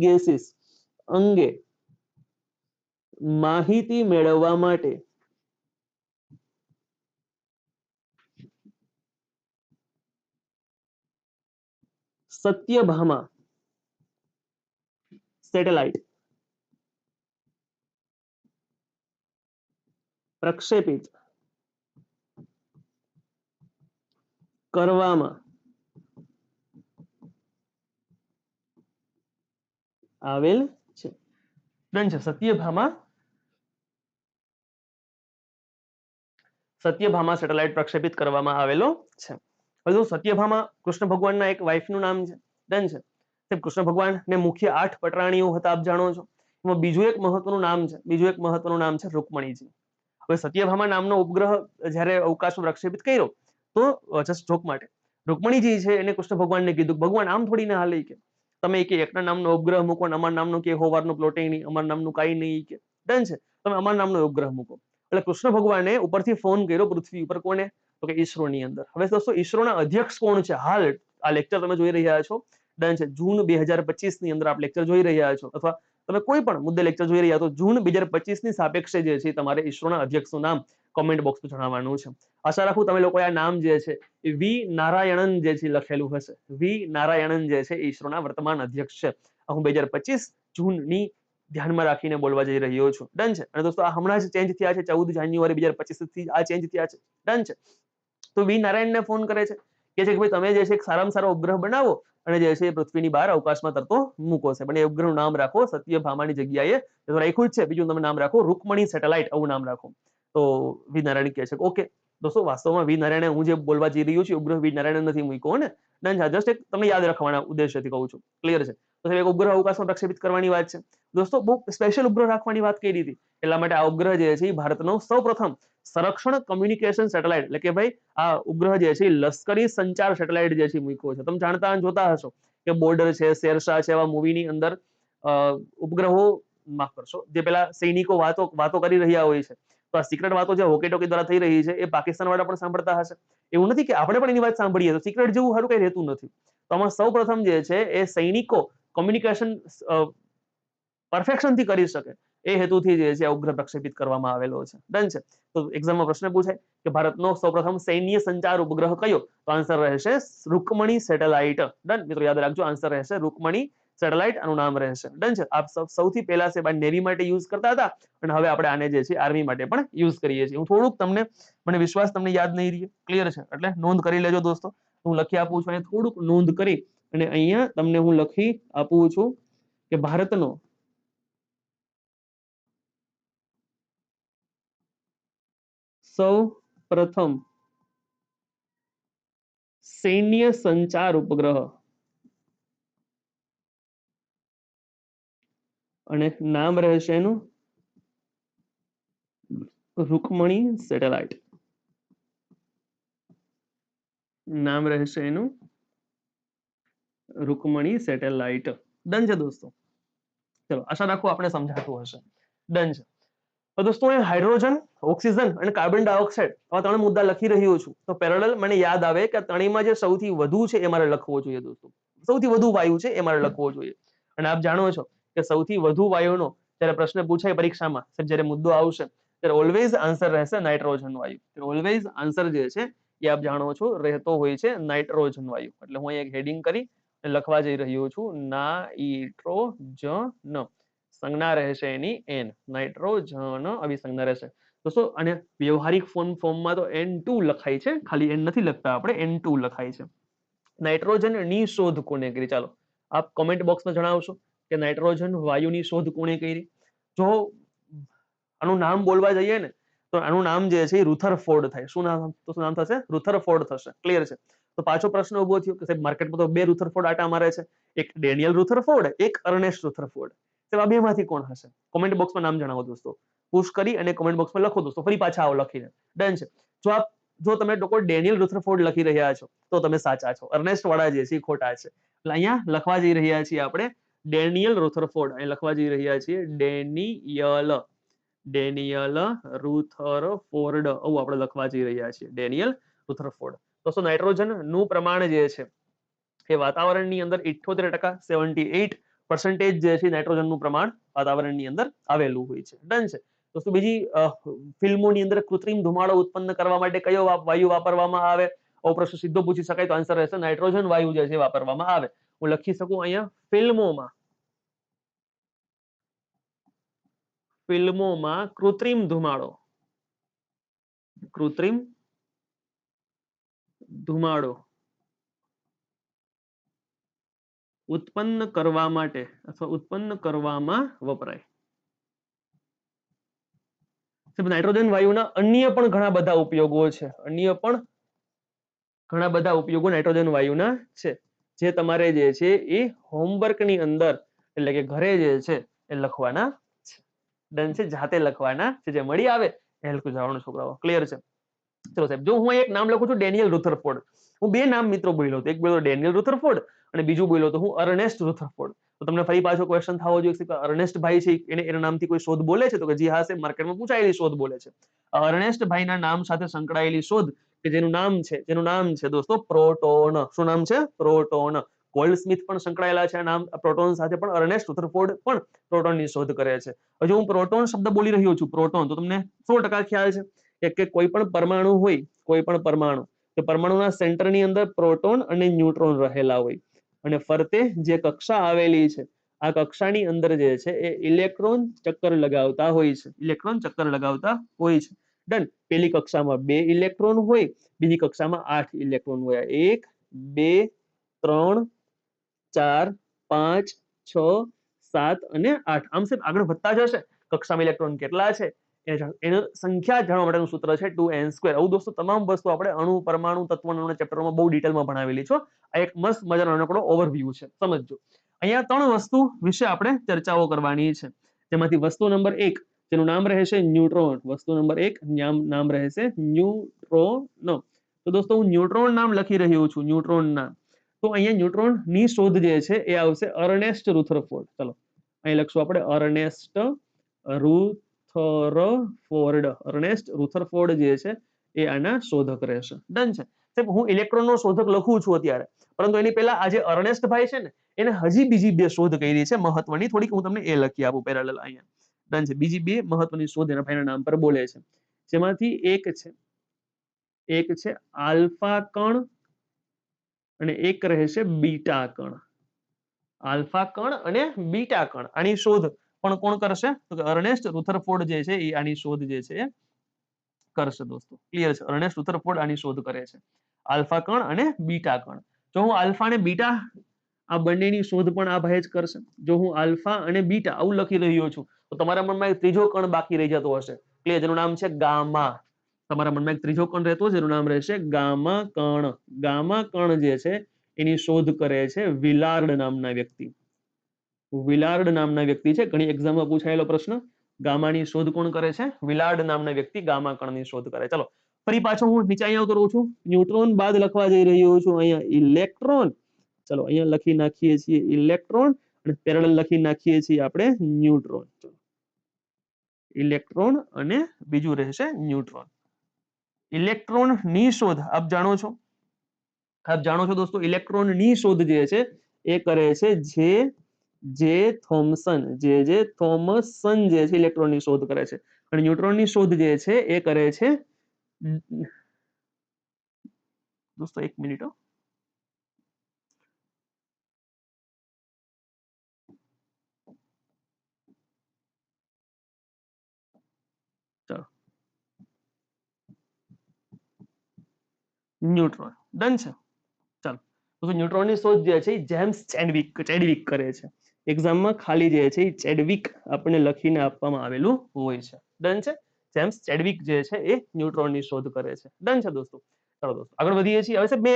ગેસીસ અંગે માહિતી મેળવવા માટે સત્યભામા સેટેલાઇટ પ્રક્ષેપિત કરવામાં આવેલ છે. ડન છે. સત્યભામા સેટેલાઇટ પ્રક્ષેપિત કરવામાં આવેલો છે. હવે સત્યભામા કૃષ્ણ ભગવાનના એક વાઇફનું નામ છે. ડન છે. કૃષ્ણ ભગવાનને મુખ્ય 8 પટરાણીઓ હતા, આપ જાણો છો. એમાં બીજું એક મહત્વનું નામ છે રૂકમણીજી. હવે સત્યભામા નામનો ઉપગ્રહ જ્યારે અવકાશમાં પ્રક્ષેપિત કર્યો તો જસ્ટ જોક માટે રૂકમણીજી છે એને કૃષ્ણ ભગવાનને કીધું, ભગવાન આમ થોડી ના હાલે કે તમે કે એકના નામનો ઉપગ્રહ મૂકો ને અમાર નામનું કે હોવારનું પ્લોટિંગ નહીં, અમાર નામનું કાઈ નહીં કે. ડન છે. તમે અમાર નામનો ઉપગ્રહ મૂકો. એટલે કૃષ્ણ ભગવાને ઉપરથી ફોન કર્યો પૃથ્વી ઉપર, કોને? તો કે ઈસરોની અંદર. હવે દોસ્તો ઈસરોના અધ્યક્ષ કોણ છે? હાલ આ લેક્ચર તમે જોઈ રહ્યા છો. ડન છે. જૂન 2025 ની અંદર આપ લેક્ચર જોઈ રહ્યા છો, અથવા તમે કોઈ પણ મુદ્દે લેક્ચર જોઈ રહ્યા તો જૂન 2025 ની સાપેક્ષે જે છે તમારે ઈસરોના અધ્યક્ષનું નામ કોમેન્ટ બોક્સમાં જણાવવાનું છે. આશા રાખું તમે લોકો આ નામ જે છે એ વી નારાયણન જે છે લખેલું હશે. વી નારાયણન જે છે ઈસરોના વર્તમાન અધ્યક્ષ છે. હું 2025 જૂનની ધ્યાનમાં રાખીને બોલવા જઈ રહ્યો છું. ડન છે. અને દોસ્તો આ હમણાં જ ચેન્જ થયા છે 14 જાન્યુઆરી 2025 થી આ ચેન્જ થયા છે. ડન છે. તો વી નારાયણને ફોન કરે છે કે ભાઈ તમે જે છે એક સારામાં સારો ઉપગ્રહ બનાવો અને જે છે પૃથ્વીની બહાર અવકાશમાં તરતો મૂકો છે. પણ એ ઉપગ્રહનું નામ રાખો સત્યભામાની જગ્યાએ તો રાખ્યું જ છે. બીજું તમે નામ રાખો રૂકમણી સેટેલાઇટ, આવું નામ રાખો. તો વી નારાયણ કહે છે ઓકે. દોસ્તો વાસ્તવમાં વી નારાયણ હું જે બોલવા જઈ રહ્યો છું ઉપગ્રહ વી નારાયણ નથી મૂક્યો ને. જસ્ટ એક તમને યાદ રાખવાના ઉદ્દેશ્યથી કહું છું. ક્લિયર છે. તો એક ઉપગ્રહ અવકાશમાં પ્રક્ષેપિત કરવાની વાત છે. દોસ્તો બહુ સ્પેશિયલ ઉપગ્રહ રાખવાની વાત કરી હતી. એટલા માટે આ ઉપગ્રહ જે છે એ ભારતનો સૌપ્રથમ સંરક્ષણ કમ્યુનિકેશન સેટેલાઇટ એટલે કે ભાઈ આ ઉપગ્રહ જે છે લશ્કરી સંચાર સેટેલાઇટ જે છે મૂક્યો છે. તમે જાણતા જોતા હશો કે બોર્ડર છે, શેરશાહ છે, એવા મૂવીની અંદર ઉપગ્રહો માફ કરશો જે પેલા સૈનિકો વાતો કરી રહ્યા હોય છે. તો આ સિક્રેટ વાતો જે હોકી ટોકી દ્વારા થઈ રહી છે એ પાકિસ્તાન વાળા પણ સાંભળતા હશે. એવું નથી કે આપણે પણ એની વાત સાંભળીએ તો સિક્રેટ જેવું સારું કઈ રહેતું નથી. તો આમાં સૌપ્રથમ જે છે એ સૈનિકો કોમ્યુનિકેશન પરફેક્શન થી કરી શકે એ હેતુથી જે છે આ ઉપગ્રહ પ્રક્ષેપિત કરવામાં આવેલો છે. ડન છે. તો એક્ઝામમાં પ્રશ્ન પૂછાય કે ભારતનો સૌપ્રથમ સૈન્ય સંચાર ઉપગ્રહ કયો? તો આન્સર રહેશે રૂકમણી સેટેલાઇટ. ડન મિત્રો યાદ રાખજો આન્સર રહેશે રૂકમણી સેટેલાઇટ આનું નામ રહેશે. ડન છે. આપ સૌથી પહેલા છે નેવી માટે યુઝ કરતા હતા અને હવે આપણે આને જે છે આર્મી માટે પણ યુઝ કરીએ છીએ. હું થોડુંક તમને મને વિશ્વાસ તમને યાદ નહીં રહે. ક્લિયર છે. એટલે નોંધ કરી લેજો દોસ્તો. હું લખી આપું છું અને થોડુંક નોંધ કરી અને અહીંયા તમને હું લખી આપું છું કે ભારતનો સૌ પ્રથમ સૈન્ય સંચાર ઉપગ્રહ અને નામ રહેશે એનું રૂકમણી સેટેલાઇટ. નામ રહેશે એનું રૂકમણી સેટેલાઇટ. ડન છે દોસ્તો. ચલો આશા રાખું આપણે સમજાતું હશે. ડન છે. તો દોસ્તો હું હાઇડ્રોજન, ઓક્સિજન અને કાર્બન ડાયોક્સાઇડ આવા 3 મુદ્દા લખી રહ્યો છું. તો પેરેલલ મને યાદ આવે કે ત્રણેયમાં જે સૌથી વધુ છે એ મારે લખવો જોઈએ દોસ્તો. સૌથી વધુ વાયુ છે એ મારે લખવો જોઈએ. અને આપ જાણો છો કે સૌથી વધુ વાયુનો જ્યારે પ્રશ્ન પૂછાય પરીક્ષામાં જ્યારે મુદ્દો આવશે ત્યારે ઓલવેઝ આન્સર રહેશે નાઇટ્રોજન વાયુ. ઓલવેઝ આન્સર જે છે એ આપ જાણો છો રહેતો હોય છે નાઇટ્રોજન વાયુ. એટલે હું એક હેડિંગ કરી લખવા જઈ રહ્યો છું નાઇટ્રોજન. સંજ્ઞા રહેશે એની એન. નાઇટ્રોજન આવી સંજ્ઞા રહેશે. દોસ્તો અને વ્યવહારિક ફોર્મમાં તો N2 લખાય છે. ખાલી N નથી લખતા આપણે N2 લખાય છે. નાઇટ્રોજન ની શોધ કોને કરી? ચાલો આપ કોમેન્ટ બોક્સમાં જણાવશો કે નાઇટ્રોજન વાયુની શોધ કોણે કરી? જો આનું નામ બોલવા જઈએ ને તો આનું નામ જે છે રુથરફોર્ડ થાય. શું નામ થશે? રુથરફોર્ડ થશે. ક્લિયર છે. તો પાછો પ્રશ્ન ઉભો થયો કે સાહેબ માર્કેટમાં તો 2 રુથરફોર્ડ આટા મારે છે. એક ડેનિયલ રુથરફોર્ડ, એક અર્નેસ્ટ રુથરફોર્ડ. તો આ બેમાંથી કોણ હશે? કોમેન્ટ બોક્સમાં નામ જણાવો દોસ્તો. પુશ કરી અને કોમેન્ટ બોક્સમાં લખો દોસ્તો. ફરી પાછા આવો લખીને. ડન છે. જો તમે લોકો ડેનિયલ રુથરફોર્ડ લખી રહ્યા છો તો તમે સાચા છો. અર્નેસ્ટ વાળા જે છે ખોટા છે. એટલે અહીંયા લખવા જઈ રહ્યા છીએ આપણે ડેનિયલ રુથરફોર્ડ. અહીં લખવા જઈ રહ્યા છીએ ડેનિયલ રુથરફોર્ડ. આવું આપણે લખવા જઈ રહ્યા છીએ ડેનિયલ રુથરફોર્ડ. તો નાઇટ્રોજન નું પ્રમાણ જે છે એ વાતાવરણની અંદર 78% 78% જે છે નાઇટ્રોજનનું પ્રમાણ વાતાવરણની અંદર આવેલું હોય છે. ડન છે. દોસ્તો બીજી ફિલ્મોની અંદર કૃત્રિમ ધુમાડો ઉત્પન્ન કરવા માટે કયો વાયુ વાપરવામાં આવે? આવો પ્રશ્ન સીધો પૂછી શકાય તો આન્સર રહેશે નાઇટ્રોજન વાયુ જે છે વાપરવામાં આવે. હું લખી શકું અહીંયા ફિલ્મોમાં કૃત્રિમ ધુમાડો ઉત્પન્ન કરવા માટે અથવા ઉત્પન્ન કરવામાં વપરાય. નાઇટ્રોજન વાયુના અન્ય પણ ઘણા બધા ઉપયોગો છે. અન્ય પણ ઘણા બધા ઉપયોગો નાઇટ્રોજન વાયુના છે જે તમારે જે છે એ હોમવર્કની અંદર એટલે કે ઘરે જે છે એ લખવાના છે. ડન છે. જાતે લખવાના છે. જે મળી આવે એ લખી જવાનું છોકરાઓ. ક્લિયર છે. ચલો સાહેબ જો હું એક નામ લખું છું ડેનિયલ રુથરફોર્ડ. હું બે નામ મિત્રો બોલ્યો હતો. એક બોલ્યો ડેનિયલ રુથરફોર્ડ અને બીજું બોલ્યો તો હું અર્નેસ્ટ રુથરફોર્ડ. તો તમને ફરી પાછો ક્વેશ્ચન થવો જોઈએ કે અર્નેસ્ટ ભાઈ છે એને એના નામથી કોઈ શોધ બોલે છે? તો કે જી હા સાહેબ માર્કેટમાં પૂછાયેલી શોધ બોલે છે. અર્નેસ્ટ ભાઈના નામ સાથે સંકળાયેલી શોધ કે જેનું નામ છે દોસ્તો પ્રોટોન. શું નામ છે? પ્રોટોન. ગોલ્ડસ્મિથ પણ સંકળાયેલા છે આ નામ પ્રોટોન સાથે, પણ અર્નેસ્ટ રુથરફોર્ડ પણ પ્રોટોનની શોધ કરે છે. હજુ હું પ્રોટોન શબ્દ બોલી રહ્યો છું, પ્રોટોન, તો તમને 100% ખ્યાલ છે કે કોઈ પણ પરમાણુ હોય, કોઈ પણ પરમાણુ, કે પરમાણુના સેન્ટરની અંદર પ્રોટોન અને ન્યુટ્રોન રહેલા હોય અને ફરતે જે કક્ષા આવેલી છે આ કક્ષાની અંદર જે છે એ ઇલેક્ટ્રોન ચક્કર લગાવતા હોય છે, ઇલેક્ટ્રોન ચક્કર લગાવતા હોય છે. ડન. પેલી કક્ષામાં 2 ઇલેક્ટ્રોન હોય, બીજી કક્ષામાં 8 ઇલેક્ટ્રોન હોય. 1 2 3 4 5 6 7 અને 8. આમ સાહેબ આગળ વધતા જશે કક્ષામાં ઇલેક્ટ્રોન કેટલા છે એની સંખ્યા જાણવા માટેનું સૂત્ર છે 2n². આવું દોસ્તો તમામ વસ્તુ આપણે અણુ, પરમાણુ, તત્વના ચેપ્ટરમાં બહુ ડિટેલમાં ભણાવેલી છે. આ એક મસ્ત મજાનો નાનકડો ઓવરવ્યુ છે, સમજજો. અહીંયા 3 વસ્તુ વિશે આપણે ચર્ચાઓ કરવાની છે, જેમાંથી વસ્તુ નંબર 1 જેનું નામ રહેશે ન્યુટ્રોન. વસ્તુ નંબર 1 નામ રહેશે ન્યુટ્રોન. તો દોસ્તો હું ન્યુટ્રોન નામ લખી રહ્યો છું, ન્યુટ્રોન નામ. તો અહીંયા ન્યુટ્રોન ની શોધ જે છે એ આવશે અર્નેસ્ટ રુથરફોર્ડ. ચલો અહીં લખશું આપણે અર્નેસ્ટ રુથરફોર્ડ. અર્નેસ્ટ રુથરફોર્ડ જે છે એ આના શોધક રહેશે. ડન છે સાહેબ. હું ઇલેક્ટ્રોનનો શોધક લખું છું અત્યારે, પરંતુ એની પહેલા આ જે અર્નેસ્ટ ભાઈ છે ને એને હજી બીજી 2 શોધ કરી છે મહત્વની, થોડીક હું તમને એ લખી આપું પેરેલલ અહીંયા. ડન છે. બીજી 2 મહત્વની શોધ એના ભાઈના નામ પર બોલે છે, જેમાંથી એક છે આલ્ફા કણ અને એક રહેશે બીટા કણ. આલ્ફા કણ અને બીટા કણ. આની શોધ પણ કોણ કરશે? તો કે અર્નેસ્ટ રુથરફોર્ડ જે છે એ આની શોધ જે છે એ કરશે દોસ્તો. ક્લિયર છે? અર્નેસ્ટ રુથરફોર્ડ આની શોધ કરે છે, આલ્ફા કણ અને બીટા કણ. જો હું આલ્ફા અને બીટા આ બંનેની શોધ પણ આ ભાઈ જ કરશે. જો હું આલ્ફા અને બીટા આવું લખી રહ્યો છું તો તમારા મનમાં એક ત્રીજો કણ બાકી રહી જતો હશે. ક્લિયર? જેનું નામ છે ગામા. તમારા મનમાં એક ત્રીજો કણ રહેતો, જેનું નામ રહેશે ગામા કણ. ગામા કણ જે છે એની શોધ કરે છે વિલાર્ડ નામના વ્યક્તિ. વિલાર્ડ નામના વ્યક્તિ છે, ઘણી એક્ઝામમાં પૂછાયેલો પ્રશ્ન. ગામાની શોધ કોણ કરે છે? વિલાર્ડ નામના વ્યક્તિ ગામા કણની શોધ કરે. ચલો ફરી પાછો હું નીચે અહીંયા કરું છું. ન્યુટ્રોન બાદ લખવા જઈ રહ્યો છું અહીંયા ઇલેક્ટ્રોન. ચલો અહીંયા લખી નાખીએ છીએ ઇલેક્ટ્રોન અને પેરેલલ લખી નાખીએ છીએ આપણે ન્યુટ્રોન. ચલો ઇલેક્ટ્રોન અને બીજું રહેશે ન્યુટ્રોન. ઇલેક્ટ્રોન ની શોધ આપ જાણો છો, દોસ્તો, ઇલેક્ટ્રોન ની શોધ જે છે એ કરે છે જે થોમ્સન. જે થોમસન જે છે ઇલેક્ટ્રોન ની શોધ કરે છે, અને ન્યુટ્રોન ની શોધ જે છે એ કરે છે દોસ્તો 1 મિનિટ. ન્યુટ્રોન. ડન છે. ચાલો તો ન્યુટ્રોનની શોધ જે છે જેમ્સ ચેડવિક કરે છે. એક્ઝામમાં ખાલી જે છે ચેડવિક આપણને લખીને આપવામાં આવેલું હોય છે. ડન છે? જેમ્સ ચેડવિક જે છે એ ન્યુટ્રોનની શોધ કરે છે. ડન છે દોસ્તો? ચાલો દોસ્તો આગળ વધીએ છીએ. હવે મેં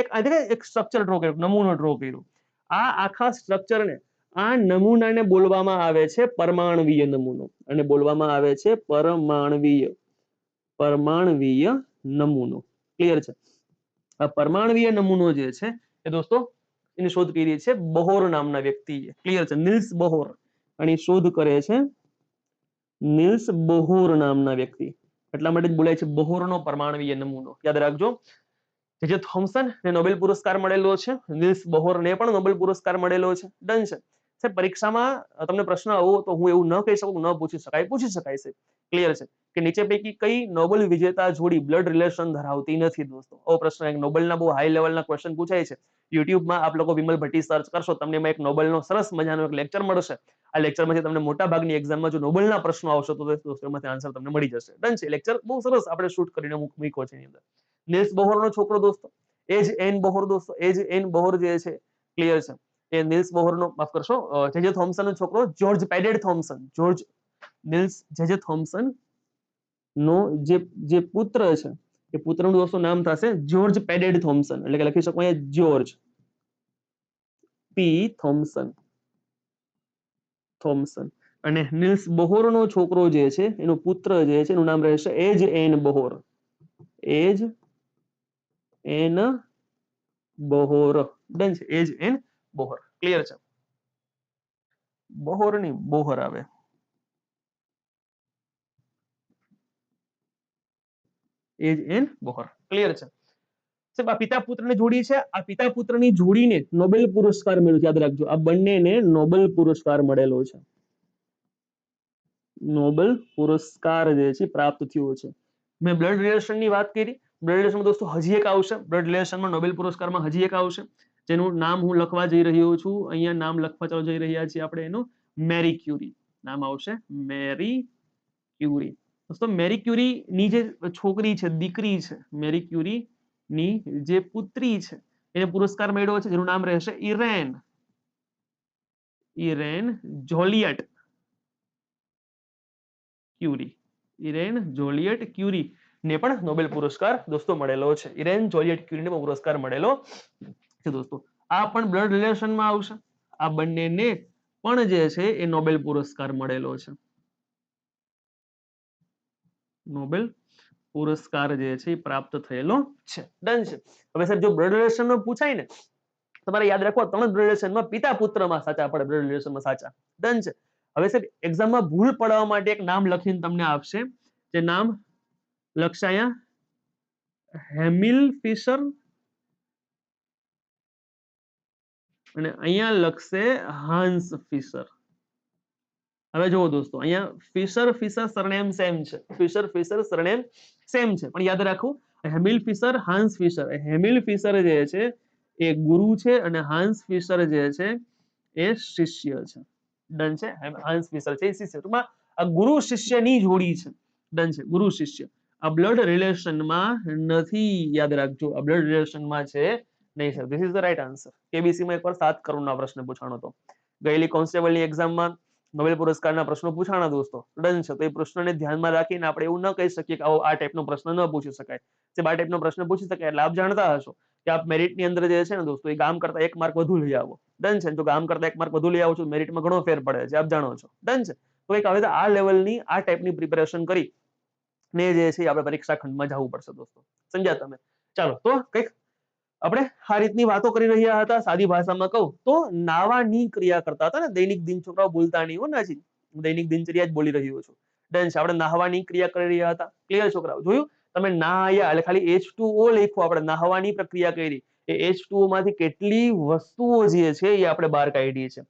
એક સ્ટ્રક્ચર ડ્રો કર્યું, નમૂનો ડ્રો કર્યો. આ આખા સ્ટ્રક્ચરને, આ નમૂનાને બોલવામાં આવે છે પરમાણવીય નમૂનો, અને બોલવામાં આવે છે પરમાણવીય નમૂનો. ક્લિયર છે? આ પરમાણવીય નમૂનો જે છે એ દોસ્તો એની શોધ કરી છે બોહર નામના વ્યક્તિએ. ક્લિયર છે? Niels Bohr. આની શોધ કરે છે નિલ્સ બોહર નામના વ્યક્તિ. એટલા માટે જ બોલાય છે બોહરનો પરમાણવીય નમૂનો. યાદ રાખજો. જે થોમ્સન ને નોબેલ પુરસ્કાર મળેલો છે, નિલ્સ બોહર ને પણ નોબેલ પુરસ્કાર મળેલો છે. ડન છે સાહેબ? પરીક્ષામાં તમને પ્રશ્ન આવો તો હું એવું ન કહી શકું ન પૂછી શકાય, પૂછી શકાય છે. ક્લિયર છે? કે નીચે પૈકી કઈ નોબેલ વિજેતા જોડી બ્લડ રિલેશન ધરાવતી નથી દોસ્તો? આવો પ્રશ્ન એક નોબેલના બહુ હાઈ લેવલના ક્વેશ્ચન પૂછાય છે. યુટ્યુબમાં આપ લોકો વિમલ ભટ્ટી સર્ચ કરશો, તમને એમાં એક નોબેલનો સરસ મજાનો એક લેક્ચર મળશે. આ લેક્ચરમાંથી તમને મોટા ભાગની એક્ઝામમાં જો નોબેલના પ્રશ્નો આવશે તો દોસ્તો એમાંથી આન્સર તમને મળી જશે. ડન છે? લેક્ચર બહુ સરસ આપણે શૂટ કરીને મૂક્યો છે એની અંદર. નિલ્સ બોહરનો છોકરો દોસ્તો એજ એન બોહર. દોસ્તો એજ એન બોહર જે છે, ક્લિયર છે, એ નિલ્સ બોહરનો, માફ કરશો, જે થોમ્સનનો છોકરો જોર્જ પેડેડ થોમ્સન. નિલ્સ જે થોમ્સન નો જે પુત્ર છે એ પુત્રનું દોસ્તો નામ થશે જોર્જ પેડેડ થોમ્સન. એટલે કે લખી શકો અહીંયા જોર્જ પી થોમ્સન. અને નિલ્સ બોહરનો છોકરો જે છે એનો પુત્ર જે છે એનું નામ રહેશે એજ એન બોહર. એજ એન બોહર. ડન છે? એજ એન બોહર. ક્લિયર છે? બોહર ની બોહર આવે. એજ એન બોહર. ક્લિયર છે? સાહેબ આ પિતા પુત્રની જોડી છે, આ પિતા પુત્રની જોડીને નોબેલ પુરસ્કાર મળ્યો છે, યાદ રાખજો આ બંનેને નોબેલ પુરસ્કાર મળેલો છે, નોબેલ પુરસ્કાર જે છે પ્રાપ્ત થયો છે. મેં બ્લડ રિલેશન ની વાત કરી, બ્લડ રિલેશન દોસ્તો હજી એક આવશે, બ્લડ રિલેશનમાં નોબેલ પુરસ્કારમાં હજી એક આવશે જેનું નામ હું લખવા જઈ રહ્યો છું, અહીંયા નામ લખવા ચાલો જઈ રહ્યા છીએ આપણે એનું, મેરી ક્યુરી નામ આવશે, મેરી ક્યુરી. દોસ્તો મેરી ક્યુરી ની જે છોકરી છે, દીકરી છે, મેરી ક્યુરી ની જે પુત્રી છે એને પુરસ્કાર મળ્યો છે જેનું નામ રહેશે ઇરેન, ઇરેન જોલિયટ ક્યુરી, ઇરેન જોલિયટ ક્યુરી ને પણ નોબેલ પુરસ્કાર દોસ્તો મળેલો છે, ઇરેન જોલિયટ ક્યુરીને પણ પુરસ્કાર મળેલો છે દોસ્તો. આ પણ બ્લડ રિલેશનમાં આવશે, આ બંનેને પણ જે છે એ નોબેલ પુરસ્કાર મળેલો છે, નોબેલ પુરસ્કાર જે છે એ પ્રાપ્ત થયેલો છે. ડન છે. હવે સર જો બ્લડ રિલેશન નો પૂછાય ને તમારે યાદ રાખો ત્રણ બ્લડ રિલેશનમાં પિતા પુત્રમાં સાચા પડે, બ્લડ રિલેશનમાં સાચા. ડન છે. હવે સાહેબ એક્ઝામમાં ભૂલ પડવા માટે એક નામ લખીને તમને આપશે, જે નામ લખશે અહીંયા હેમિલ ફિશર અને અહીંયા લખશે હાન્સ ફિશર. હવે જુઓ દોસ્તો અહીંયા ફિશર ફિશર સરનેમ સેમ છે, ફિશર ફિશર સરનેમ સેમ છે, પણ યાદ રાખવું Hemil Fisher હાન્સ Fisher, Hemil Fisher જે છે એ ગુરુ છે અને હાન્સ ફિશર જે છે એ શિષ્ય છે. ડન છે. હાન્સ ફિશર છે એ શિષ્ય, ટૂંકમાં આ ગુરુ શિષ્યની જોડી છે. ડન છે, ગુરુ શિષ્ય. આ બ્લડ રિલેશનમાં નથી, યાદ રાખજો આ બ્લડ રિલેશનમાં છે નહીં sir. This is the right answer. KBC માં એકવાર 7 કરોડનો પ્રશ્ન પૂછાણો હતો, ગયેલી કોન્સ્ટેબલની એક્ઝામમાં નોબેલ પુરસ્કારના પ્રશ્નો પૂછાણા દોસ્તો. ડન છે. તો એ પ્રશ્નને ધ્યાનમાં રાખીને આપણે એવું ન કહી શકીએ કે આવો આ ટાઈપનો પ્રશ્ન ન પૂછી શકાય, જે આ ટાઈપનો પ્રશ્ન પૂછી શકાય એટલે આપ જાણતા હશો કે આપ મેરિટની અંદર જે છે ને દોસ્તો એ ગામ કરતા 1 માર્ક વધુ લઈ આવો. ડન છે. જો ગામ કરતા 1 માર્ક વધુ લઈ આવો છો મેરિટમાં ઘણો ફેર પડે છે, આપ જાણો છો. ડન છે. તો એક હવે આ લેવલની આ ટાઈપની પ્રિપેરેશન કરી ને જે છે આપણે પરીક્ષા ખંડમાં જવું પડશે દોસ્તો. સમજ્યા તમે? ચાલો તો કંઈક આપણે આ રીતની વાતો કરી રહ્યા હતા. સાદી ભાષામાં કહું તો નાવાની ક્રિયા કરતા હતા ને, દૈનિક દિન છોકરાઓ ભૂલતા નહીં હો નાજી, દૈનિક દિનચર્યા જ બોલી રહ્યો છું. ડન છે. આપણે નાહવાની ક્રિયા કરી રહ્યા હતા. ક્લિયર છોકરાઓ? જોયું તમે? નાહ્યા એટલે ખાલી H2O લખ્યું, આપણે નાહવાની પ્રક્રિયા કરી, એ H2O માંથી કેટલી વસ્તુઓ જે છે એ આપણે બહાર કાઢી છે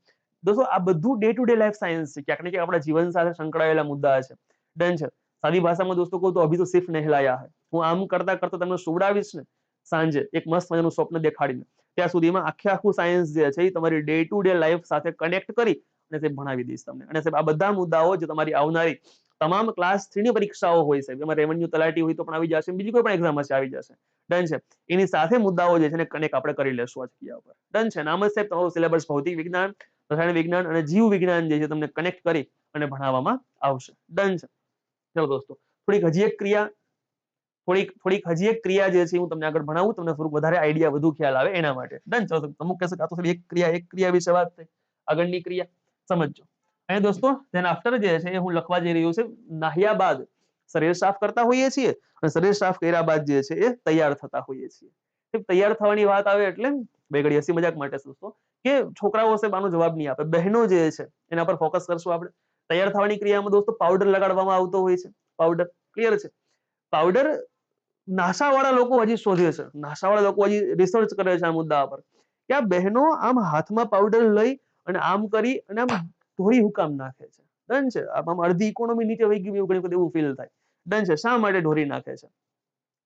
દોસ્તો. આ બધું day to day life science છે, ક્યાંક ને ક્યાંક આપણા જીવન સાથે સંકળાયેલા મુદ્દા છે. ડન છે. સાદી ભાષામાં દોસ્તો કહું તો અભી તો સિર્ફ નહેલાયા હે. હું આમ કરતા કરતા તમને સુવડાવીશ ને સાંજે એક મસ્ત મજાનું સ્વપ્ન દેખાડીને, ત્યાં સુધીમાં આખું સાયન્સ જે છે એ તમારી ડે ટુ ડે લાઈફ સાથે કનેક્ટ કરી અને તે ભણાવી દઈશ તમને. અને સાહેબ આ બધા મુદ્દાઓ જે તમારી આવનારી તમામ ક્લાસ 3 ની પરીક્ષાઓ હોય છે, એમાં રેવન્યુ તલાટી હોય તો પણ આવી જશે, બીજી કોઈ પણ એક્ઝામ હશે આવી જશે. ડન છે. એની સાથે મુદ્દાઓ જે છે ને કનેક્ટ આપણે કરી લેશું આ જગ્યા ઉપર. ડન છે. નામ જ સાહેબ તમારું સિલેબસ ભૌતિક વિજ્ઞાન, રસાયણ વિજ્ઞાન અને જીવ વિજ્ઞાન જે છે તમને કનેક્ટ કરી અને ભણાવવામાં આવશે. ડન છે. ચલો દોસ્તો થોડીક હજી એક ક્રિયા હજી એક ક્રિયા જે છે હું તમને આગળ ભણાવું, તમને થોડુંક વધારે આઈડિયા વધુ ખ્યાલ આવે એના માટે. ડન. ચલો અમુક કહેશે આ તો એક ક્રિયા વિશે વાત થઈ, આગળની ક્રિયા સમજજો. અહીંયા દોસ્તો ધેન આફ્ટર જે છે એ હું લખવા જઈ રહ્યો છું, નાહ્યા બાદ શરીર સાફ કરતા હોઈએ છીએ અને શરીર સાફ કર્યા બાદ જે છે એ તૈયાર થતા હોઈએ છીએ. તૈયાર થવાની વાત આવે એટલે બે ઘડી હસી મજાક માટે દોસ્તો કે છોકરાઓ છે આનો જવાબ નહીં આપે, બહેનો જે છે એના પર ફોકસ કરશું આપણે. તૈયાર થવાની ક્રિયામાં દોસ્તો પાવડર લગાડવામાં આવતો હોય છે, પાવડર. ક્લિયર છે? પાવડર નાસાવાળા લોકો હજી શોધે છે, નાસાવાળા લોકો હજી રિસર્ચ કરે છે આ મુદ્દા પર કે આ બહેનો આમ હાથમાં પાવડર લઈ અને આમ કરી અને આમ ધોઈ હુકામ નાખે છે. ડન છે. આમ અડધી ઇકોનોમી નીચે વહી ગયું ઘણી વખત એવું ફીલ થાય. ડન છે. શા માટે ઢોરી નાખે છે?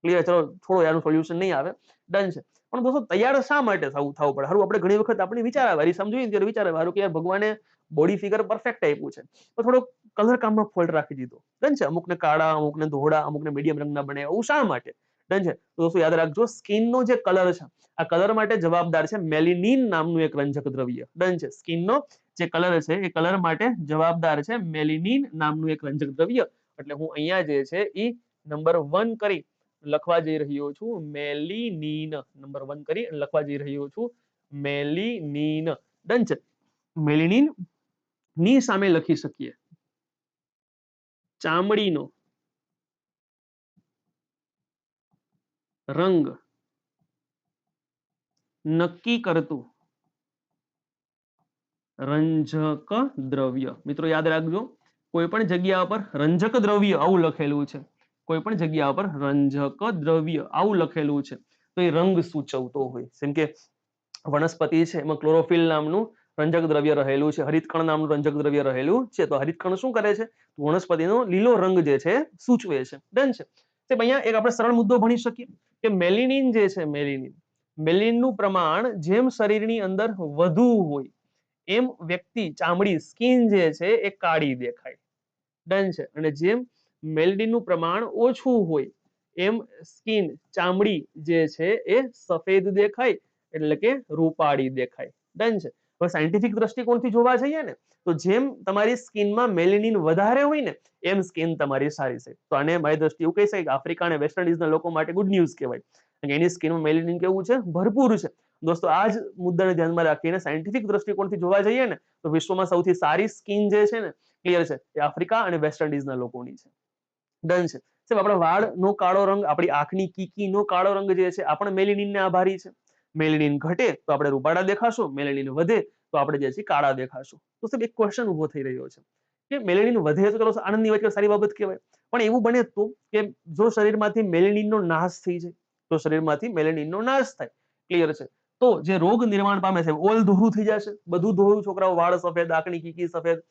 ક્લિયર? ચલો થોડો યાનું સોલ્યુશન નહીં આવે. ડન છે. પણ દોસ્તો તૈયાર શા માટે થવું પડે? હારું આપણે ઘણી વખત આપણે વિચાર આવે, સમજ્યું ને ત્યારે વિચાર આવે હારું કે યાર ભગવાને બોડી ફિગર પરફેક્ટ આપ્યું છે તો થોડો કલર કામમાં ફોલ્ટ રાખી દીધો. ડન છે. અમુકને કાળા, અમુકને ધોળા, અમુકને મીડિયમ રંગના બને, એવું શા માટે? ડન છે. તો દોસ્તો યાદ રાખજો સ્કિનનો જે કલર છે આ કલર માટે જવાબદાર છે મેલિનિન નામનું એક રંજક દ્રવ્ય. ડન છે. સ્કિનનો જે કલર છે એ કલર માટે જવાબદાર છે મેલિનિન નામનું એક રંજક દ્રવ્ય. એટલે હું અહીંયા જે છે એ નંબર 1 કરી લખવા જઈ રહ્યો છું મેલિનિન. નંબર 1 કરી લખવા જઈ રહ્યો છું મેલિનિન. ડન છે. મેલિનિન ની સામે લખી શકીએ ચામડીનો રંગ નક્કી કરતું રંજક દ્રવ્ય. મિત્રો યાદ રાખજો કોઈ પણ જગ્યા પર રંજક દ્રવ્ય આવું લખેલું છે, કોઈ પણ જગ્યા પર રંજક દ્રવ્ય આવું લખેલું છે તો એ રંગ સૂચવતો હોય. જેમ કે વનસ્પતિ છે એમાં ક્લોરોફિલ નામનું રંજક દ્રવ્ય રહેલું છે, હરિતકણ નામનું રંજક દ્રવ્ય રહેલું છે. તો હરિતકણ શું કરે છે? વનસ્પતિનો લીલો રંગ જે છે સૂચવે છે. ડન છે. તો અહીંયા એક આપણે સરળ મુદ્દો ભણી શકીએ કે મેલિનિન જે છે, મેલિનનું પ્રમાણ જેમ શરીરની અંદર વધુ હોય એમ વ્યક્તિ ચામડી સ્કિન જે છે એ કાળી દેખાય. ડન છે. અને જેમ મેલિનિનનું પ્રમાણ ઓછું હોય એમ સ્કિન ચામડી જે છે એ સફેદ દેખાય, એટલે કે રૂપાળી દેખાય. ડન છે. હવે સાયન્ટિફિક દ્રષ્ટિકોણથી જોવા જઈએ ને તો જેમ તમારી સ્કિનમાં મેલેનિન વધારે હોય ને એમ સ્કિન તમારી સારી છે. તો આને મારી દ્રષ્ટિએ એવું કહી શકાય કે આફ્રિકા અને વેસ્ટ ઇન્ડિઝના લોકો માટે ગુડ ન્યૂઝ કહેવાય. એની સ્કિનમાં મેલેનિન કેવું છે? ભરપૂર છે. દોસ્તો આ જ મુદ્દાને ધ્યાનમાં રાખીને સાયન્ટિફિક દ્રષ્ટિકોણથી જોવા જઈએ ને તો વિશ્વમાં સૌથી સારી સ્કિન જે છે ને ક્લિયર છે એ આફ્રિકા અને વેસ્ટ ઇન્ડિઝના લોકોની છે. ડન છે. સાહેબ આપણા વાળનો કાળો રંગ, આપણી આંખની કીકીનો કાળો રંગ જે છે આ પણ મેલેનિનને આભારી છે. મેલેનિન ઘટે તો આપણે રૂપાળા દેખાશું, મેલેનિન વધે તો આપણે જે છે કાળા દેખાશું. તો સાહેબ એક ક્વેશ્ચન ઉભો થઈ રહ્યો છે કે મેલેનિન વધે તો ચલો આનંદની વાત સારી બાબત કહેવાય, પણ એવું બને તો કે જો શરીરમાંથી મેલેનિનનો નાશ થઈ જાય, તો શરીરમાંથી મેલેનિનનો નાશ થાય, ક્લિયર છે, તો જે રોગ નિર્માણ પામે છે ઓલ ધોરું થઈ જશે, બધું ધોરું, છોકરાઓ વાળ સફેદ, આંખની કીકી સફેદ,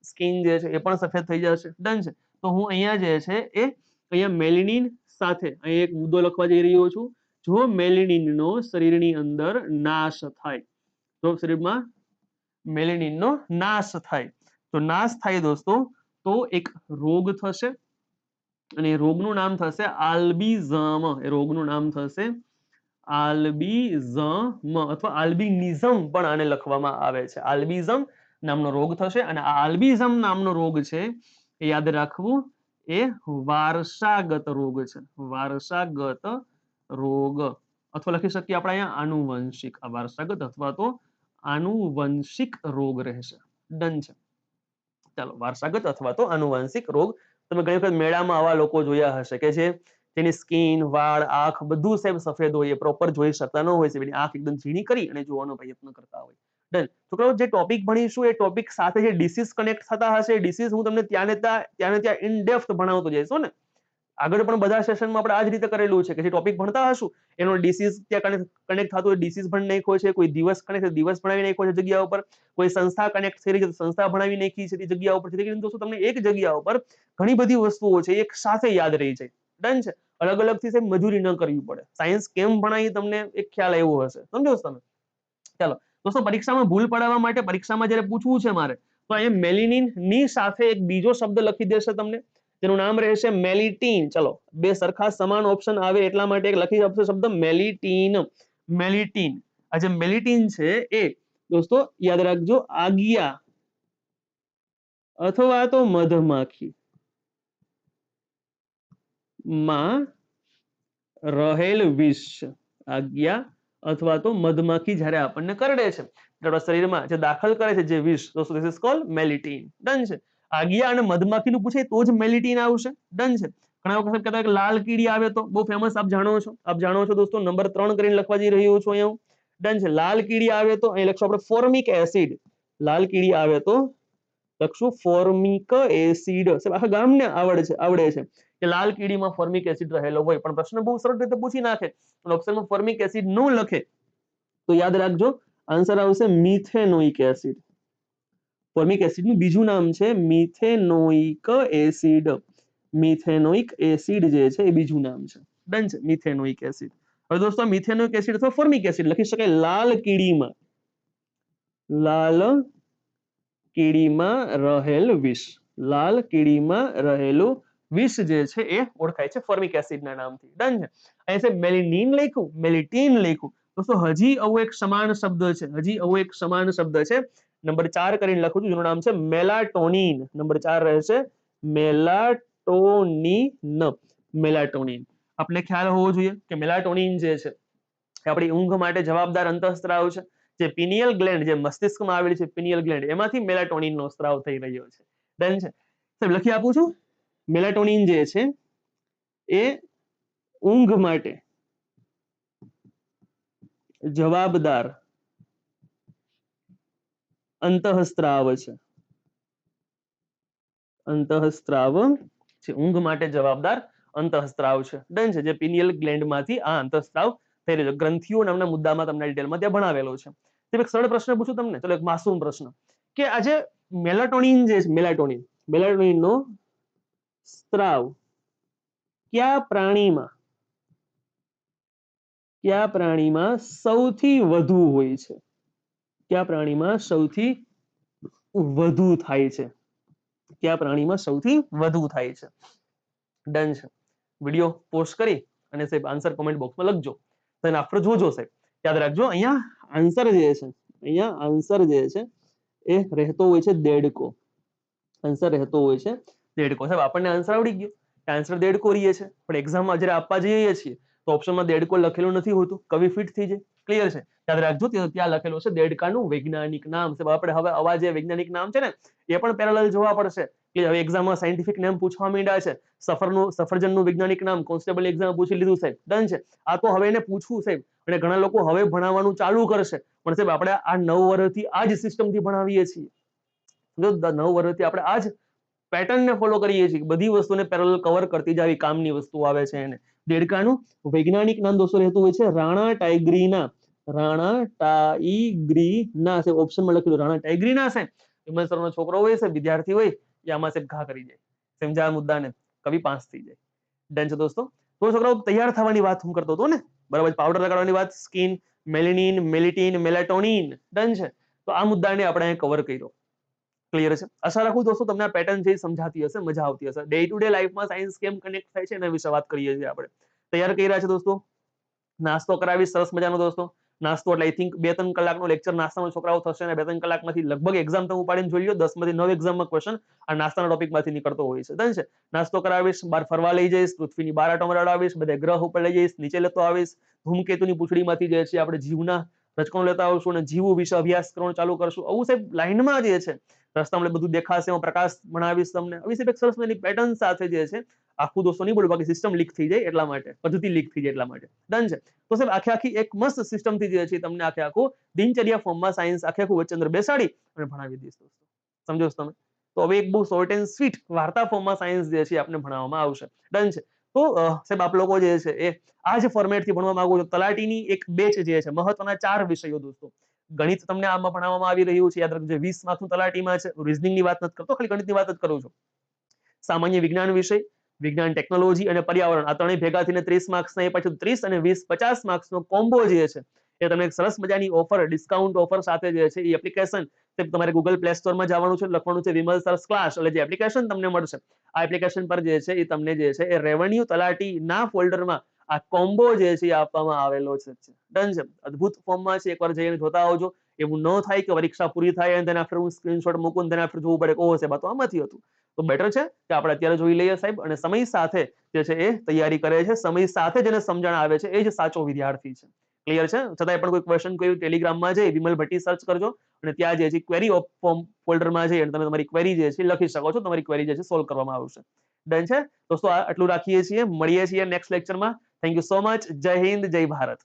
સ્કિન જે છે એ પણ સફેદ થઈ જશે. ડન છે. તો હું અહીંયા જે છે એ અહીંયા મેલેનિન સાથે અહીંયા એક મુદ્દો લખવા જઈ રહ્યો છું. જો મેલેનિનનો શરીરની અંદર નાશ થાય, તો શરીરમાં મેલેનિનનો નાશ થાય, તો નાશ થાય દોસ્તો તો એક રોગ થશે અને એ રોગનું નામ થશે આલ્બિઝમ. એ રોગનું નામ થશે આલ્બિઝમ અથવા આલ્બિનિઝમ પણ આને લખવામાં આવે છે. આલ્બિઝમ નામનો રોગ થશે અને આ આલ્બિઝમ નામનો રોગ છે એ યાદ રાખવું એ વારસાગત રોગ છે. વારસાગત રોગ અથવા લખી શકીએ આપણે અહીંયા આનુવંશિક. આ વારસાગત અથવા તો આનુવંશિક રોગ રહેશે. ડન છે. ચાલો, વારસાગત અથવા તો આનુવંશિક રોગ. તમે ઘણી વખત મેળામાં આવા લોકો જોયા હશે કે જેની સ્કિન, વાળ, આંખ બધું સાહેબ સફેદ હોય, પ્રોપર જોઈ શકતા ન હોય, એની આંખ એકદમ ઝીણી કરી અને જોવાનો પ્રયત્ન કરતા હોય. ડન. છોકરાઓ જે ટોપિક ભણીશું એ ટોપિક સાથે જે ડિસીઝ કનેક્ટ થતા હશે, ડિસીઝ હું તમને ત્યાં ઇન ડેપ્થ ભણાવતો જઈશ ને. આગળ પણ બધા સેશનમાં આપણે આ જ રીતે કરેલું છે કે જે ટોપિક ભણતા હશું એનો ડિસીઝ ત્યાં કનેક્ટ થતો હોય, ડિસીઝ ભણી નાખ્યો છે, કોઈ દિવસ કનેક્ટ દિવસ ભણાવી નાખ્યો છે જગ્યા ઉપર, કોઈ સંસ્થા કનેક્ટ થઈ રહી છે સંસ્થા ભણાવી નાખી છે જગ્યા ઉપર. જેથી કરીને દોસ્તો તમને એક જગ્યા ઉપર ઘણી બધી વસ્તુઓ છે એક સાથે યાદ રહી જાય. ડન છે. અલગ અલગ થી મજૂરી ન કરવી પડે. સાયન્સ કેમ ભણાય તમને એક ખ્યાલ આવ્યો હશે, સમજો તમે. ચાલો દોસ્તો, પરીક્ષામાં ભૂલ પડાવવા માટે પરીક્ષામાં જ્યારે પૂછવું છે મારે તો અહીંયા મેલિનિન ની સાથે એક બીજો શબ્દ લખી દેશે તમને, તેનું નામ રહેશે મેલિટીન. ચલો, બે સરખા સમાન ઓપ્શન આવે એટલા માટે એક લખી આપશે શબ્દ મેલિટીન. મેલિટીન. આ જે મેલિટીન છે એ દોસ્તો યાદ રાખજો આગિયા અથવા તો મધમાખી માં રહેલ વિષ. આજ્ઞા અથવા તો મધમાખી જ્યારે આપણને કરડે છે, આપણા શરીરમાં જે દાખલ કરે છે જે વિષ, દોસ્તો ધીસ ઇઝ કોલ્ડ મેલિટીન. ડન છે. આજ્ઞા અને મધમાખીનું પૂછે તો જ મેલિટીન આવશે. ડન છે. ઘણા વખત કહેતા કે લાલ કીડી આવે તો બહુ ફેમસ, આપ જાણો છો દોસ્તો, નંબર 3 કરીને લખવા જઈ રહ્યો છું અહીંયા. ડન છે. લાલ કીડી આવે તો અહીં લખશું આપણે ફોર્મિક એસિડ. લાલ કીડી આવે તો લખશું ફોર્મિક એસિડ. આખા ગામને આવડે છે કે લાલ કીડીમાં ફોર્મિક એસિડ રહેલો હોય, પણ પ્રશ્ન બહુ સરળ રીતે પૂછી નાખે પણ ઓપ્શનમાં ફોર્મિક એસિડ ન લખે તો યાદ રાખજો આન્સર આવશે મિથેનોઇક એસિડ. ફોર્મિક એસિડનું બીજું નામ છે મિથેનોઇક એસિડ. મિથેનોઇક એસિડ જે છે એ બીજું નામ છે. ડન છે. Methanoic acid. હવે દોસ્તો મિથેનોઇક એસિડ અથવા ફોર્મિક એસિડ લખી શકાય લાલ કીડીમાં. લાલ કીડીમાં રહેલ વિષ. લાલ કીડીમાં રહેલું વિષ જે છે એ ઓળખાય છે ફોર્મિક એસિડના નામથી. ડન છે. અહીં છે મેલિનિન લખ્યું, મેલિટીન લખ્યું. દોસ્તો હજી આવો એક સમાન શબ્દ છે, નંબર 4 કરીને લખું છું, જેનું નામ છે મેલાટોનિન. નંબર 4 રહેશે મેલાટોનિન. મેલાટોનિન આપણે ખ્યાલ હોવો જોઈએ કે મેલાટોનિન જે છે એ આપણી ઊંઘ માટે જવાબદાર અંતઃસ્ત્રાવ છે. જે પિનિયલ ગ્લેન્ડ, જે મસ્તિષ્કમાં આવેલી છે પિનિયલ ગ્લેન્ડ, એમાંથી મેલાટોનિનનો સ્ત્રાવ થઈ રહ્યો છે. ડન છે. સાહેબ લખી આપું છું. મેલાટોનિન જે છે એ ઊંઘ માટે જવાબદાર અંતઃસ્ત્રાવ છે. અંતઃસ્ત્રાવ છે. ઊંઘ માટે જવાબદાર અંતઃસ્ત્રાવ છે. ડન છે. જે પિનિયલ ગ્લેન્ડ માંથી આ અંતઃસ્ત્રાવ થઈ રહ્યો છે. ગ્રંથિઓ નામના મુદ્દામાં તમને ડિટેલમાં ત્યાં ભણાવેલો છે. એક સરળ પ્રશ્ન પૂછું તમને, ચલો એક માસૂમ પ્રશ્ન, કે આજે મેલાટોનિન જે છે, મેલાટોનિનનો સ્ત્રાવ કયા પ્રાણીમાં સૌથી વધુ હોય છે? કયા પ્રાણીમાં સૌથી વધુ થાય છે? કયા પ્રાણીમાં સૌથી વધુ થાય છે? ડન છે. વિડીયો પોસ્ટ કરી અને સાહેબ આન્સર કોમેન્ટ બોક્સમાં લખજો. તો આફ્ટર જોજો સાહેબ, યાદ રાખજો. અહીંયા આન્સર જે છે એ રહેતો હોય છે દેડકો. આન્સર રહેતો હોય છે દેડકો. સાહેબ આપણને આન્સર આવડી ગયો, આન્સર દેડકો રહીએ છે, પણ એક્ઝામમાં જ્યારે આપવા જઈએ છીએ તો ઓપ્શનમાં દેડકો લખેલું નથી હોતું, કવિ ફિટ થઈ જાય. ક્લિયર છે? યાદ રાખજો, ત્યાં લખેલું છે દેડકાનું વૈજ્ઞાનિક નામ. સાહેબ આપણે હવે આવા જે વૈજ્ઞાનિક નામ છે ને એ પણ પેરેલલ જોવા પડશે. કે હવે એક્ઝામમાં સાયન્ટિફિક નેમ પૂછવા માંડ્યા છે. સફરજનનું વૈજ્ઞાનિક નામ કોન્સ્ટેબલ એક્ઝામ પૂછી લીધું સાહેબ. ડન છે. આ તો હવે એને પૂછવું સાહેબ, અને ઘણા લોકો હવે ભણાવવાનું ચાલુ કરશે, પણ સાહેબ આપણે આ 9 વર્ષથી આ જ સિસ્ટમથી ભણાવીએ છીએ. 9 વર્ષથી આપણે આ જ પેટર્નને ફોલો કરીએ છીએ. બધી વસ્તુને પેરેલલ કવર કરતી જ આવી કામની વસ્તુ આવે છે. એને દેડકાનું વૈજ્ઞાનિક નામ દોસ્તો રહેતું હોય છે રાણા ટાઇગ્રીના. ઓપ્શનમાં લખેલું રાણા ટાઇગ્રીના છે. હિમંત સરનો છોકરો હોય છે, વિદ્યાર્થી હોય, એ આમાં સાહેબ ઘા કરી જાય. સમજાયા મુદ્દાને? કવિ પાસ થઈ જાય. ડન છે દોસ્તો. તો છોકરાઓ તૈયાર થવાની વાત હું કરતો હતો ને, બરાબર? પાવડર લગાડવાની વાત, સ્કિન, મેલેનિન, મેલિટીન, મેલાટોનિન. ડન છે. તો આ મુદ્દાને આપણે કવર કર્યો. ક્લિયર છે? આશા રાખું દોસ્તો તમને આ પેટર્ન છે સમજાતી હશે, મજા આવતી હશે. ડે ટુ ડે લાઈફમાં સાયન્સ કેમ કનેક્ટ થાય છે એના વિશે વાત કરીએ છીએ આપણે. તૈયાર કર્યા છે દોસ્તો? નાસ્તો કરાવીશ સરસ મજાનો દોસ્તો. નાસ્તો એટલે આઈ થિંક 2-3 કલાકનો લેક્ચર નાસ્તાનો છોકરાઓ થશે, અને 2-3 કલાકમાંથી લગભગ એક્ઝામ તમે ઉપાડીને જોઈ લો, 10 માંથી 9 એક્ઝામમાં ક્વેશ્ચન આ નાસ્તાના ટોપિકમાંથી નીકળતો હોય છે. ડન છે? નાસ્તો કરાવીશ, બહાર ફરવા લઈ જઈશ, પૃથ્વીની બહાર આંટો મરાડાવીશ, બધે ગ્રહ ઉપર લઈ જઈશ, નીચે લેતો આવીશ, ધૂમકેતુની પૂંછડીમાંથી જે છે આપણે જીવના રચકણો લેતા આવશું અને જીવો વિશે અભ્યાસ કરવાનું ચાલુ કરશું. આવું સાહેબ લાઈનમાં જે છે રસ્તામાં બધું દેખાશે, હું પ્રકાશ ભણાવીશ તમને. આવી સાહેબ એક સરસ મજાની પેટર્ન સાથે જે છે આખું દોસ્તો નહીં બોલું, બાકી સિસ્ટમ લીક થઈ જાય એટલા માટે, પદ્ધતિ લીક થઈ જાય એટલા માટે. ડન છે? તો સાહેબ આખી એક મસ્ત સિસ્ટમથી જે છે તમને આખું દિનચર્યા ફોર્મમાં સાયન્સ આખું વચ્ચે અંદર બેસાડી અને ભણાવી દઈશ દોસ્તો. સમજો છો તમે? તો હવે એક બહુ શોર્ટ એન્ડ સ્વીટ વાર્તા ફોર્મમાં સાયન્સ જે છે આપણે ભણાવવામાં આવશે. ડન છે? તો સાહેબ આપ લોકો જે છે એ આ જ ફોર્મેટથી ભણવા માંગો છો. તલાટીની એક બેચ જે છે, મહત્વના 4 વિષયો દોસ્તો. ગણિત તમને આમાં ભણાવવામાં આવી રહ્યું છે, યાદ રાખજો. 20 માર્કનું તલાટીમાં છે. રીઝનિંગની વાત નથી કરતો, ખાલી ગણિતની વાત જ કરું છું. સામાન્ય વિજ્ઞાન વિષય, વિજ્ઞાન ટેકનોલોજી અને પર્યાવરણ, આ ત્રણેય ભેગા થઈને 30 માર્ક્સના, એ પછી 30 અને 20 50 માર્ક્સનો કોમ્બો જે છે એ તમને એક સરસ મજાની ઓફર, ડિસ્કાઉન્ટ ઓફર સાથે જે છે એ એપ્લિકેશન તમારે ગૂગલ પ્લે સ્ટોરમાં જવાનું છે, લખવાનું છે વિમલ સર્સ ક્લાસ, એટલે જે એપ્લિકેશન તમને મળશે આ એપ્લિકેશન પર જે છે એ તમને જે છે એ રેવન્યુ તલાટીના ફોલ્ડરમાં આ કોમ્બો જે છે એ આપવામાં આવેલો છે. ડન છે? અદ્ભુત ફોર્મમાં છે, એકવાર જઈને જોતા આવજો. એવું ન થાય કે પરીક્ષા પૂરી થાય અને તેના હું સ્ક્રીનશોટ મૂકું તેને જોવું પડે કે ઓહો સાહેબ આ તો આમાંથી હતું. તો બેટર છે કે આપણે અત્યારે જોઈ લઈએ સાહેબ, અને સમય સાથે જે છે એ તૈયારી કરે છે, સમય સાથે જેને સમજણ આવે છે એ જ સાચો વિદ્યાર્થી છે. ક્લિયર છે? છતાંય પણ કોઈ ક્વેશ્ચન કોઈ ટેલિગ્રામમાં જઈ વિમલ ભટ્ટી સર્ચ કરજો અને ત્યાં જે છે ક્વેરી ફોર્મ ફોલ્ડરમાં જઈ અને તમે તમારી ક્વેરી જે છે લખી શકો છો. તમારી ક્વેરી જે છે સોલ્વ કરવામાં આવશે. ડન છે દોસ્તો? આટલું રાખીએ છીએ, મળીએ છીએ નેક્સ્ટ લેક્ચરમાં. Thank you so much. જય હિન્દ, જય ભારત.